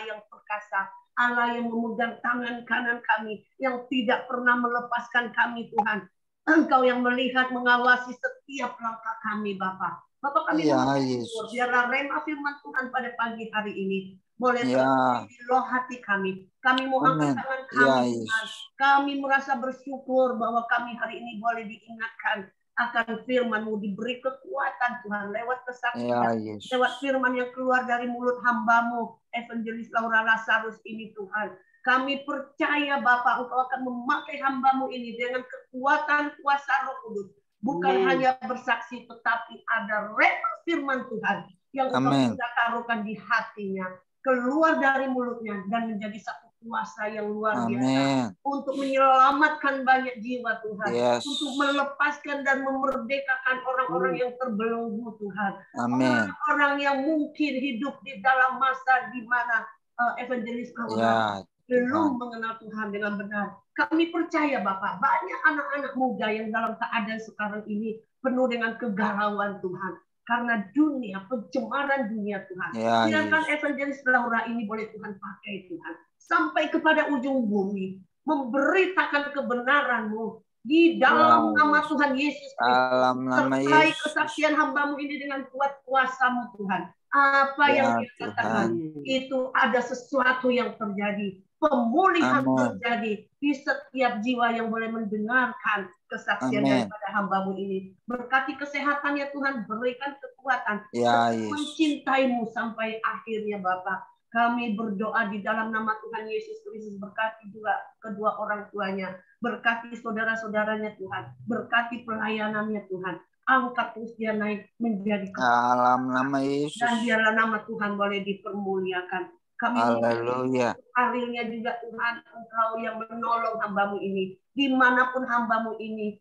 yang perkasa, Allah yang memegang tangan kanan kami, yang tidak pernah melepaskan kami Tuhan. Engkau yang melihat, mengawasi setiap langkah kami Bapa. Bapa, kami bersyukur, biarlah rema firman Tuhan pada pagi hari ini boleh terjadi di loh hati kami. Kami mau angkat tangan kami Tuhan. Kami merasa bersyukur bahwa kami hari ini boleh diingatkan akan firman-Mu, diberi kekuatan Tuhan lewat kesaksian, lewat firman yang keluar dari mulut hamba-Mu, Evangelis Laura Lazarus ini Tuhan. Kami percaya Bapa, Engkau akan memakai hamba-Mu ini dengan kekuatan kuasa Roh Kudus. Bukan hanya bersaksi, tetapi ada rema firman Tuhan yang Engkau sudah taruhkan di hatinya, keluar dari mulutnya dan menjadi satu kuasa yang luar biasa Amin. untuk menyelamatkan banyak jiwa Tuhan, Yes. untuk melepaskan dan memerdekakan orang-orang yang terbelenggu Tuhan, Amin. orang-orang yang mungkin hidup di dalam masa di mana evangelis Laura Ya, belum mengenal Tuhan dengan benar. Kami percaya Bapak, banyak anak-anak muda yang dalam keadaan sekarang ini penuh dengan kegalauan Tuhan. Karena dunia, pencemaran dunia Tuhan. ya, Biarkan Yesus. evangelis Laura ini boleh Tuhan pakai Tuhan. Sampai kepada ujung bumi. Memberitakan kebenaran-Mu. Di dalam Ya, nama Yesus. Tuhan Yesus Kristus. Dalam nama Sertai Yesus. kesaksian hamba-Mu ini dengan kuat kuasa-Mu Tuhan. Apa Ya, yang dia katakan, itu ada sesuatu yang terjadi. Pemulihan Amin. terjadi di setiap jiwa yang boleh mendengarkan kesaksian Amin. daripada hamba-Mu ini. Berkati kesehatannya Tuhan, berikan kekuatan. Ya, Tetap Yesus. mencintai-Mu sampai akhirnya Bapak. Kami berdoa di dalam nama Tuhan Yesus Kristus. Berkati juga kedua orang tuanya. Berkati saudara-saudaranya Tuhan. Berkati pelayanannya Tuhan. Angkat terus dia naik menjadi Dalam nama Yesus. dan biarlah nama Tuhan boleh dipermuliakan. Kami Haleluya. karirnya juga Tuhan, Engkau yang menolong hamba-Mu ini. Dimanapun hamba-Mu ini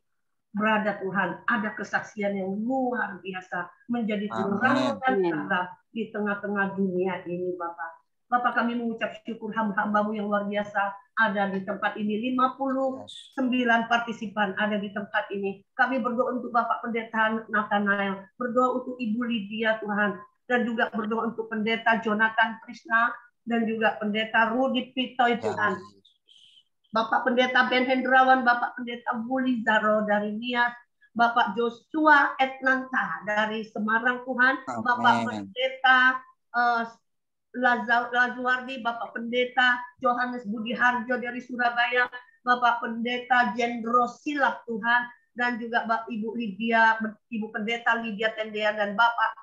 berada Tuhan, ada kesaksian yang luar biasa. Menjadi terang dan terang di tengah-tengah dunia ini Bapak. Bapak kami mengucap syukur hamba-hamba-Mu yang luar biasa ada di tempat ini. 59 partisipan ada di tempat ini. Kami berdoa untuk Bapak Pendeta Nathanael. Berdoa untuk Ibu Lydia Tuhan. Dan juga berdoa untuk Pendeta Jonathan Krishna. Dan juga Pendeta Rudi Pitoy Tuhan. Bapak Pendeta Ben Hendrawan, Bapak Pendeta Wuli Zaro dari Nias, Bapak Joshua Etnanta dari Semarang Tuhan, Bapak Pendeta Lazuardi, Bapak Pendeta Johannes Budi Harjo dari Surabaya, Bapak Pendeta Jendro Silap Tuhan, dan juga Ibu Lydia, Ibu Pendeta Lydia Tendean, dan Bapak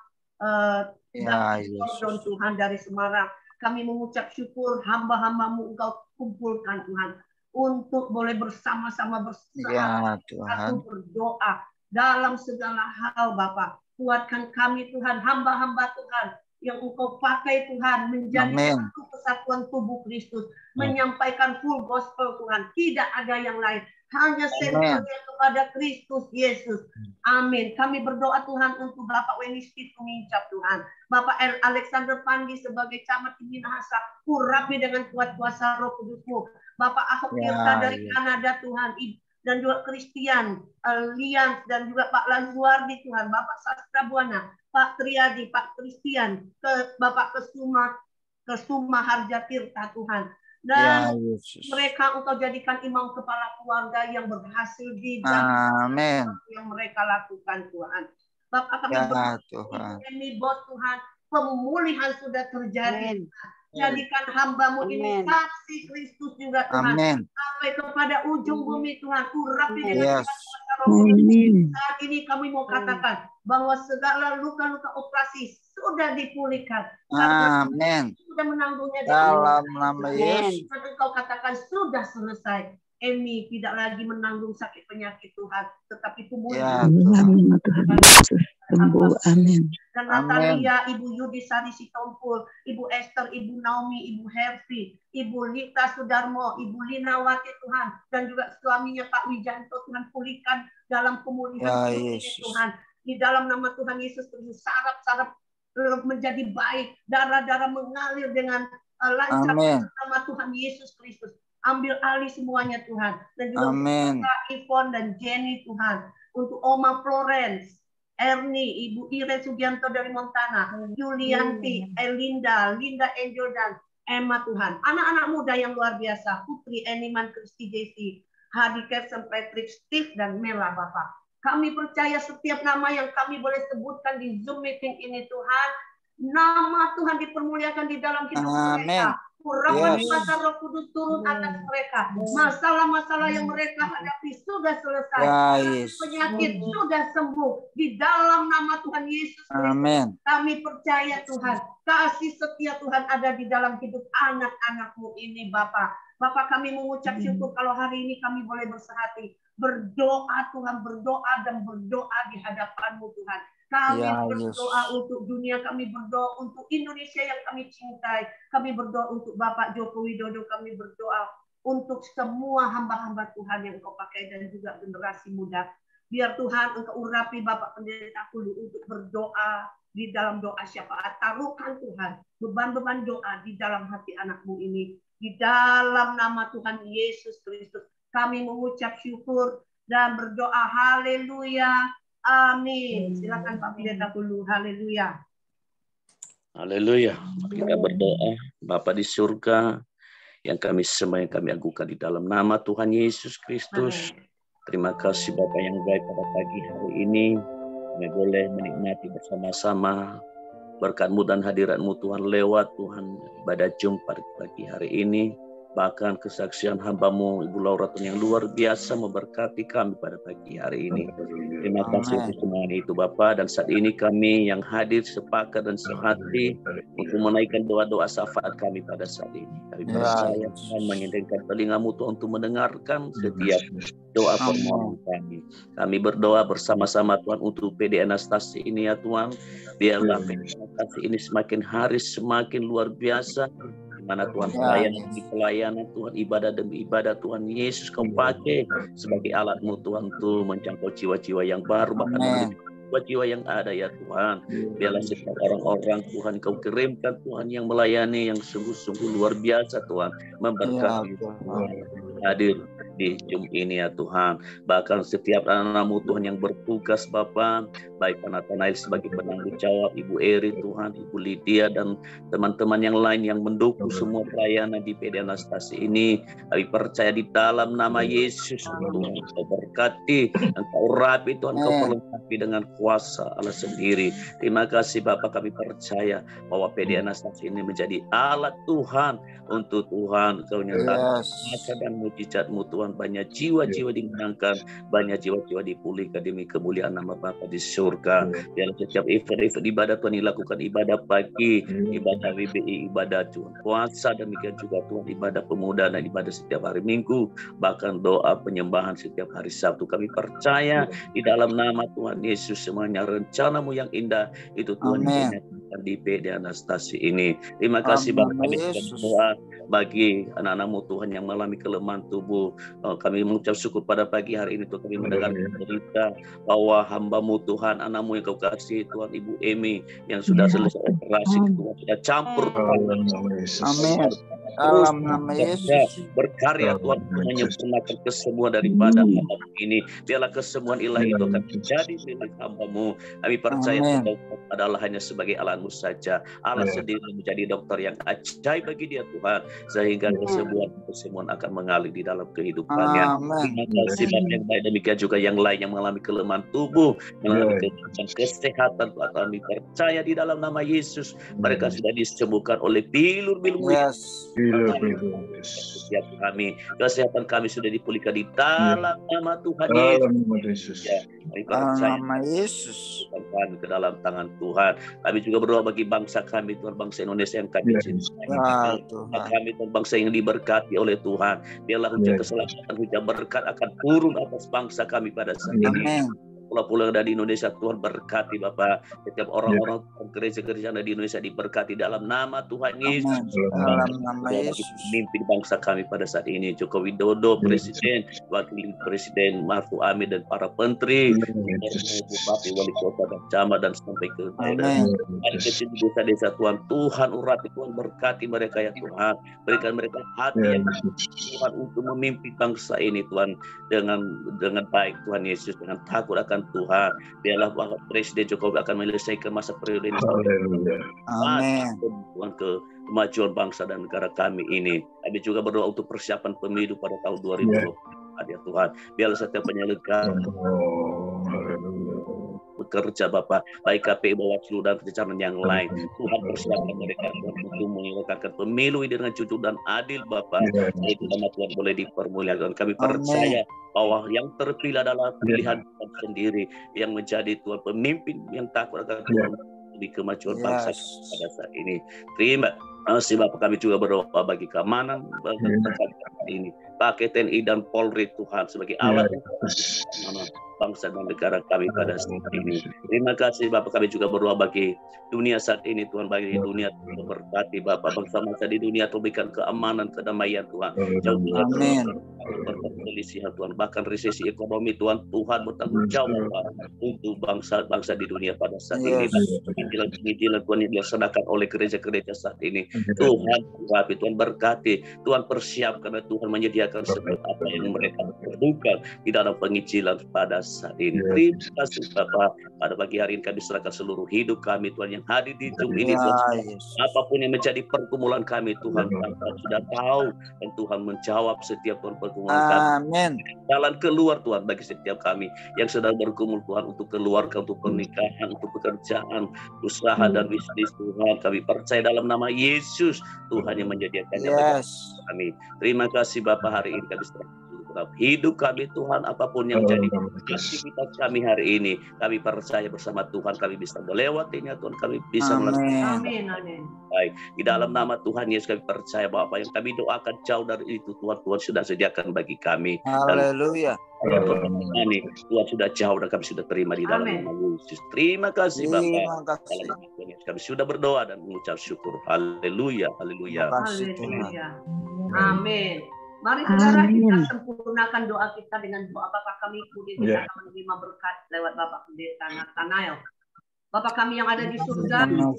Gordon Tuhan dari Semarang. Kami mengucap syukur hamba-hamba-Mu Engkau kumpulkan Tuhan untuk boleh bersama-sama bersatu berdoa dalam segala hal Bapak. Kuatkan kami Tuhan, hamba-hamba Tuhan yang Engkau pakai Tuhan menjadi satu kesatuan tubuh Kristus, menyampaikan full gospel Tuhan. Tidak ada yang lain, hanya sentralnya kepada Kristus Yesus. Amin. Kami berdoa Tuhan untuk Bapak Wenisti Tumincap Tuhan, Bapak Alexander Pandi sebagai camat di Minahasa, urapi dengan kuat kuasa Roh Kudus-Mu. Bapak Ahok Tirta dari Kanada Tuhan, dan juga Christian Lian, dan juga Pak Lazuardi Tuhan, Bapak Sastra Buana, Pak Triadi, Pak Christian, Bapak Kesuma Harja Tirta Tuhan. Dan mereka Engkau jadikan imam kepala keluarga yang berhasil di dalam yang mereka lakukan Tuhan. Bapak kami berdoa ini bos Tuhan, pemulihan sudah terjadi. Jadikan hamba-Mu ini saksi Kristus juga Tuhan. Sampai kepada ujung bumi Tuhan. Urapi dengan kuasa Roh Kudus. Saat ini kami mau katakan bahwa segala luka-luka operasi sudah dipulihkan. Amin. Sudah menanggungnya dalam nama Yesus. Engkau katakan sudah selesai. Emi tidak lagi menanggung sakit penyakit Tuhan, tetapi pemulihan. Amin. Dan Natalia, Ibu Yudi Sari Sitompul, Ibu Esther, Ibu Naomi, Ibu Hervi, Ibu Lita Sudarmo, Ibu Linawati Tuhan, dan juga suaminya Pak Wijanto Tuhan, pulihkan dalam pemulihan Tuhan. Di dalam nama Tuhan Yesus Kristus, saraf-saraf menjadi baik, darah-darah mengalir dengan lancar nama Tuhan Yesus Kristus. Ambil alih semuanya Tuhan. Dan juga Pak Ivon dan Jenny Tuhan. Untuk Oma Florence, Ernie, Ibu Ire Sugianto dari Montana, Yulianti, Elinda, Linda Angel, dan Emma Tuhan. Anak-anak muda yang luar biasa. Putri Eniman, Kristi Jesi, Hadi Kersen, Patrick, Steve, dan Mela Bapak. Kami percaya setiap nama yang kami boleh sebutkan di Zoom meeting ini Tuhan. Nama Tuhan dipermuliakan di dalam hidup mereka. Urapan kuasa Roh Kudus turun atas mereka. Masalah-masalah yang mereka hadapi sudah selesai. Penyakit sudah sembuh. Di dalam nama Tuhan Yesus Kristus. Kami percaya Tuhan. Kasih setia Tuhan ada di dalam hidup anak-anak-Mu ini Bapak. Bapak kami mengucap syukur kalau hari ini kami boleh bersehati. Berdoa Tuhan, berdoa dan berdoa di hadapan-Mu Tuhan. Kami Ya, berdoa Yesus. untuk dunia, kami berdoa untuk Indonesia yang kami cintai. Kami berdoa untuk Bapak Joko Widodo, kami berdoa untuk semua hamba-hamba Tuhan yang Engkau pakai dan juga generasi muda. Biar Tuhan Engkau urapi Bapak Pendeta Hulu untuk berdoa di dalam doa syafaat. Taruhkan Tuhan beban-beban doa di dalam hati anakmu ini. Di dalam nama Tuhan Yesus Kristus kami mengucap syukur dan berdoa. Haleluya. Amin. Silakan Pak Pendeta Hulu. Haleluya. Haleluya. Kita berdoa, Bapa di surga, yang kami sembah, yang kami agungkan di dalam nama Tuhan Yesus Kristus. Terima kasih Bapa yang baik pada pagi hari ini. Kami boleh menikmati bersama-sama berkat-Mu dan hadirat-Mu Tuhan lewat Tuhan ibadah jumpa di pagi hari ini. Bahkan kesaksian hamba-Mu Ibu Laura Tuhan yang luar biasa memberkati kami pada pagi hari ini. Terima kasih untuk semua itu Bapa. Dan saat ini kami yang hadir sepakat dan sehati untuk menaikkan doa-doa syafaat kami pada saat ini. Kami percaya Tuhan menyediakan telinga-Mu Tuhan untuk mendengarkan setiap doa permohonan kami. Kami berdoa bersama-sama Tuhan untuk PD Anastasi ini ya Tuhan. Biarlah PD Anastasi ini semakin hari semakin luar biasa. Di mana Tuhan pelayanan demi pelayanan Tuhan, ibadah demi ibadah Tuhan Yesus Kau pakai sebagai alat-Mu Tuhan untuk menjangkau jiwa-jiwa yang baru, bahkan jiwa-jiwa yang ada ya Tuhan. Biarlah setiap orang-orang Tuhan Kau kirimkan Tuhan yang melayani yang sungguh-sungguh luar biasa Tuhan, memberkati hadir di Zoom ini ya Tuhan. Bahkan setiap anak-anak-Mu Tuhan yang bertugas Bapa, baik Nathanael sebagai penanggung jawab, Ibu Eri Tuhan, Ibu Lydia dan teman-teman yang lain yang mendukung semua pelayanan di PD Anastasi ini. Kami percaya di dalam nama Yesus Tuhan Kau berkati, Engkau urapi Tuhan, Kau perlengkapi dengan kuasa Allah sendiri. Terima kasih Bapa, kami percaya bahwa PD Anastasi ini menjadi alat Tuhan untuk Tuhan Kau nyatakan kuasa dan mujizat-Mu Tuhan. Banyak jiwa-jiwa dimenangkan, banyak jiwa-jiwa dipulihkan demi kemuliaan nama Bapa di surga. Dalam setiap event-event ibadah Tuhan dilakukan ibadah pagi, ibadah WBI, ibadah Tuhan puasa, demikian juga Tuhan ibadah pemuda dan ibadah setiap hari Minggu, bahkan doa penyembahan setiap hari Sabtu. Kami percaya di dalam nama Tuhan Yesus semuanya rencana-Mu yang indah itu Tuhan dinyatakan di PD Anastasi ini. Terima kasih Bapa, kami berdoa bagi anak-anak-Mu Tuhan yang mengalami kelemahan tubuh. Kami mengucap syukur pada pagi hari ini Tuhan, kami mendengar berita bahwa hamba-Mu Tuhan, anak-Mu yang Kau kasih Tuhan, Ibu Emi yang sudah selesai operasi Tuhan, sudah campur Amin. Dalam nama Yesus berkarya Tuhan menyempurnakan kesembuhan daripada hamba-Mu ini. Biarlah kesembuhan ilahi itu akan menjadi milik hamba-Mu. Kami percaya Tuhan adalah hanya sebagai alat-Mu saja. Allah sendiri menjadi dokter yang ajaib bagi dia Tuhan, sehingga kesembuhan akan mengalir di dalam kehidupannya. Terima kasih Bapak yang baik. Demikian juga yang lain yang mengalami kelemahan tubuh, mengalami kelemahan kesehatan. Kami percaya di dalam nama Yesus mereka sudah disembuhkan oleh bilur-bilur. Setiap kami, kesehatan kami sudah dipulihkan di dalam nama Tuhan Yesus. Ya, kami percaya nama Yesus kami ke dalam tangan Tuhan. Kami juga berdoa bagi bangsa kami Tuhan, bangsa Indonesia yang kami cintai. Kami Tuhan, bangsa yang diberkati oleh Tuhan. Biarlah hujan keselamatan, hujan berkat akan turun atas bangsa kami pada saat ini. Pulau-pulau dari Indonesia Tuhan berkati Bapak. Setiap orang-orang gereja-gereja di Indonesia diberkati dalam nama Tuhan Yesus. Dalam nama Yesus. Memimpin bangsa kami pada saat ini, Joko Widodo Presiden, Wakil Presiden Maruf Amin dan para menteri, Bupati, Wali Kota dan camat dan sampai ke daerah. Ada kecil desa-desa Tuhan, Tuhan urapi, Tuhan berkati mereka ya Tuhan. Berikan mereka hati yang Tuhan untuk memimpin bangsa ini Tuhan dengan baik Tuhan Yesus, dengan takut akan Tuhan. Biarlah Presiden Jokowi akan menyelesaikan masa periode ini. Amin. Tuhan ke kemajuan bangsa dan negara kami ini. Kami juga berdoa untuk persiapan pemilu pada tahun 2020. Ya Tuhan, biarlah setiap penyelenggara bekerja Bapak, baik KPU, Bawaslu dan jajaran yang lain. Tuhan persiapkan mereka untuk menyelenggarakan pemilu ini dengan jujur dan adil Bapak. Itu nama Tuhan boleh dipermuliakan. Kami percaya bahwa yang terpilih adalah pilihan Tuhan sendiri yang menjadi Tuhan pemimpin yang takut akan Tuhan di kemajuan bangsa pada saat ini. Terima kasih Bapak. Kami juga berdoa bagi keamanan ini, pakai TNI dan Polri Tuhan sebagai alat bangsa dan negara kami pada saat ini. Terima kasih Bapak, kami juga berdoa bagi dunia saat ini Tuhan, bagi dunia Tuhan berkati Bapak, bangsa-bangsa di dunia Tuhan berikan keamanan, kedamaian Tuhan. Amin. Perselisihan Tuhan, bahkan resesi ekonomi Tuhan, Tuhan bertanggung jawab untuk bangsa-bangsa di dunia pada saat ini. Penginjilan Tuhan yang dilaksanakan oleh gereja-gereja saat ini, Tuhan berkati, Tuhan berkati, Tuhan persiapkan, Tuhan menyediakan seperti apa yang mereka butuhkan di dalam penginjilan pada saat ini. Terima kasih Bapak, pada pagi hari ini kami serahkan seluruh hidup kami Tuhan yang hadir di Zoom ini Tuhan. Apapun yang menjadi pergumulan kami Tuhan, Bapak sudah tahu dan Tuhan menjawab setiap Tuhan pergumulan kami. Amin. Jalan keluar Tuhan bagi setiap kami yang sedang bergumul Tuhan, untuk keluarga, untuk pernikahan, untuk pekerjaan, usaha dan bisnis Tuhan. Kami percaya dalam nama Yesus Tuhan yang menyediakannya bagi kami. Terima kasih Bapak, hari ini kami serahkan hidup kami Tuhan, apapun yang jadi aktivitas kami hari ini, kami percaya bersama Tuhan kami bisa melewatinya Tuhan, kami bisa melakukan. Amin. Baik, di dalam nama Tuhan Yesus kami percaya bahwa apa yang kami doakan jauh dari itu Tuhan, Tuhan sudah sediakan bagi kami. Haleluya. Tuhan sudah jauh dan kami sudah terima di dalam nama Yesus. Terima kasih Bapak. Kami sudah berdoa dan mengucap syukur. Haleluya, haleluya. Amin. Mari saudara kita sempurnakan doa kita dengan doa Bapa kami, kemudian kita akan menerima berkat lewat Bapak Pendeta Nathanael. Bapak kami yang ada di surga, karena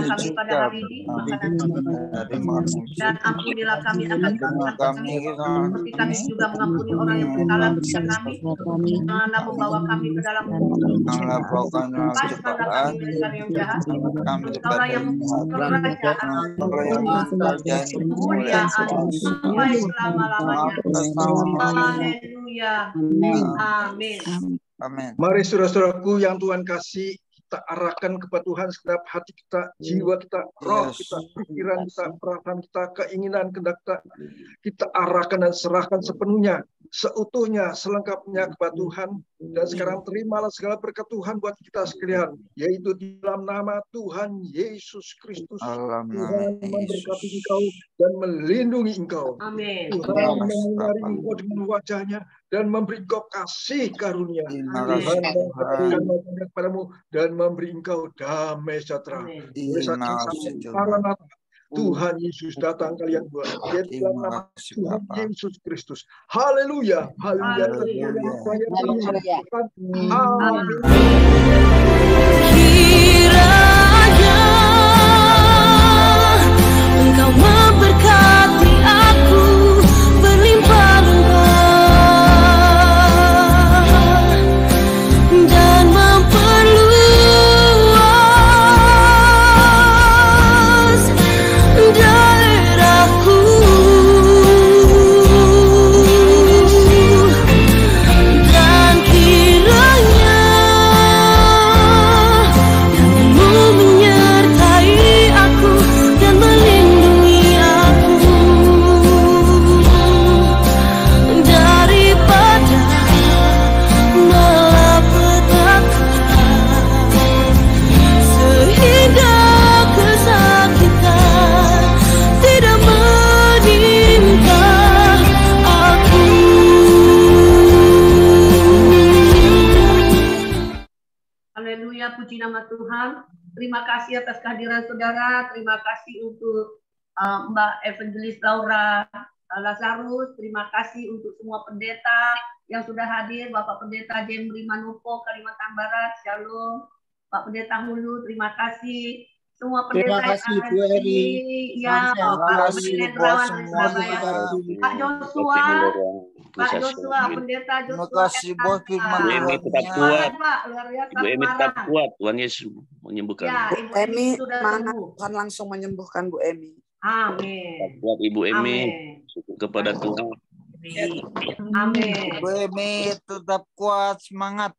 kami pada hari ini dan ampunilah kami akan kesalahan kami, seperti kami juga mengampuni orang yang bersalah kepada kami. Janganlah membawa kami ke dalam lepaskanlah kami dari yang jahat. Engkaulah yang kerajaan, kemuliaan sampai selama-lamanya. Haleluya. Amin. Amin. Mari saudara-saudaraku yang Tuhan kasih, kita arahkan kepada Tuhan segenap hati kita, jiwa kita, roh kita, pikiran kita, perasaan kita, keinginan, kehendak kita arahkan dan serahkan sepenuhnya, seutuhnya, selengkapnya kepada Tuhan. Dan sekarang terimalah segala berkat Tuhan buat kita sekalian, yaitu di dalam nama Tuhan Yesus Kristus. Tuhan memberkati engkau dan melindungi engkau. Amin. Tuhan menyinari engkau dengan wajahnya dan memberi engkau kasih karunia. Tuhan memberikan wajahnya kepadamu dan memberi engkau damai sejahtera. Tuhan Yesus datang kalian buat di dalam nama Tuhan Yesus Kristus. Haleluya. Haleluya. Amin. Kiranya Engkau memberkati aku berlimpah-limpah dan memperluas daerahku, dan kiranya tanganmu menyertai aku dan melindungi aku daripada malapetaka, sehingga kesakitan tidak menimpa aku. Haleluya, puji nama Tuhan. Terima kasih atas kehadiran saudara. Terima kasih untuk Mbak Evangelis Laura Lazarus. Terima kasih untuk semua pendeta yang sudah hadir. Bapak Pendeta Jemri Manopo, Kalimantan Barat. Shalom. Pak Pendeta Hulu, terima kasih. Semua pendeta Terima kasih, yang Bu ada Eri. di ya, Pak Pendeta Pak Joshua, Pak Joshua, Pendeta Joshua. Terima kasih Bos firman Ibu Emi tetap kuat. Pak, luar biasa. Ibu Emi tetap kuat. Tuhan Yesus menyembuhkan. Ya, Ibu Emi, sudah semangat, sembuh. Tuhan langsung menyembuhkan Bu Emi. Amin. Kuat Ibu Emi. Amin. Syukur kepada Tuhan. Amin. Bu Emi tetap kuat, semangat.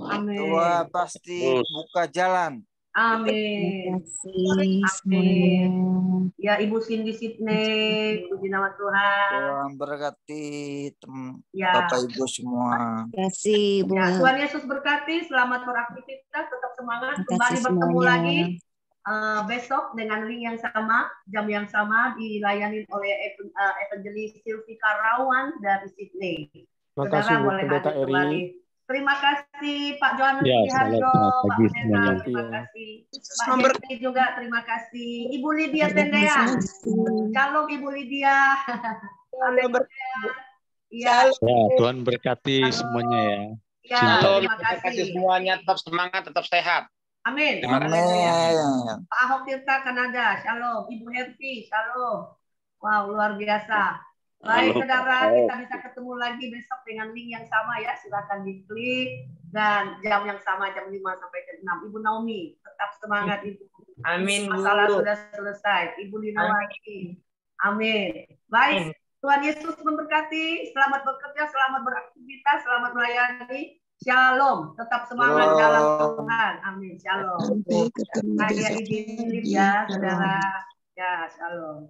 Amin. Tuhan pasti buka jalan. Amin. Amin. Ya, Ibu Cindy Sydney, puji nama Tuhan. Tuhan berkati Ya. Bapak Ibu semua. Kasih Bu. Ya, Tuhan Yesus berkati. Selamat beraktivitas, tetap semangat. Terima Kembali kasih bertemu semuanya. lagi besok dengan link yang sama, jam yang sama dilayani oleh Evangelis Sylvie Karawan dari Sydney. Saudara boleh hadir kembali. Terima kasih Pak Johannes Sugiharto, Pak Pendeta, terima kasih. Pak Jeffrey juga terima kasih. Ibu Lydia Tendean. Shalom Ibu Lydia. Ya, Tuhan berkati semuanya ya. Ya, terima kasih semuanya, tetap semangat, tetap sehat. Amin. Amin. Pak Ahok Tirta Kanada, shalom. Ibu Herti, shalom. Wow, luar biasa. Baik, saudara, kita bisa ketemu lagi besok dengan link yang sama ya. Silakan diklik dan jam yang sama, jam 5 sampai jam 6. Ibu Naomi, tetap semangat Ibu. Amin. Masalah sudah selesai. Ibu Linawati. Amin. Baik, Tuhan Yesus memberkati. Selamat bekerja, selamat beraktivitas, selamat melayani. Shalom. Tetap semangat dalam Tuhan. Amin. Shalom. Saya izin ya, saudara. Ya, shalom.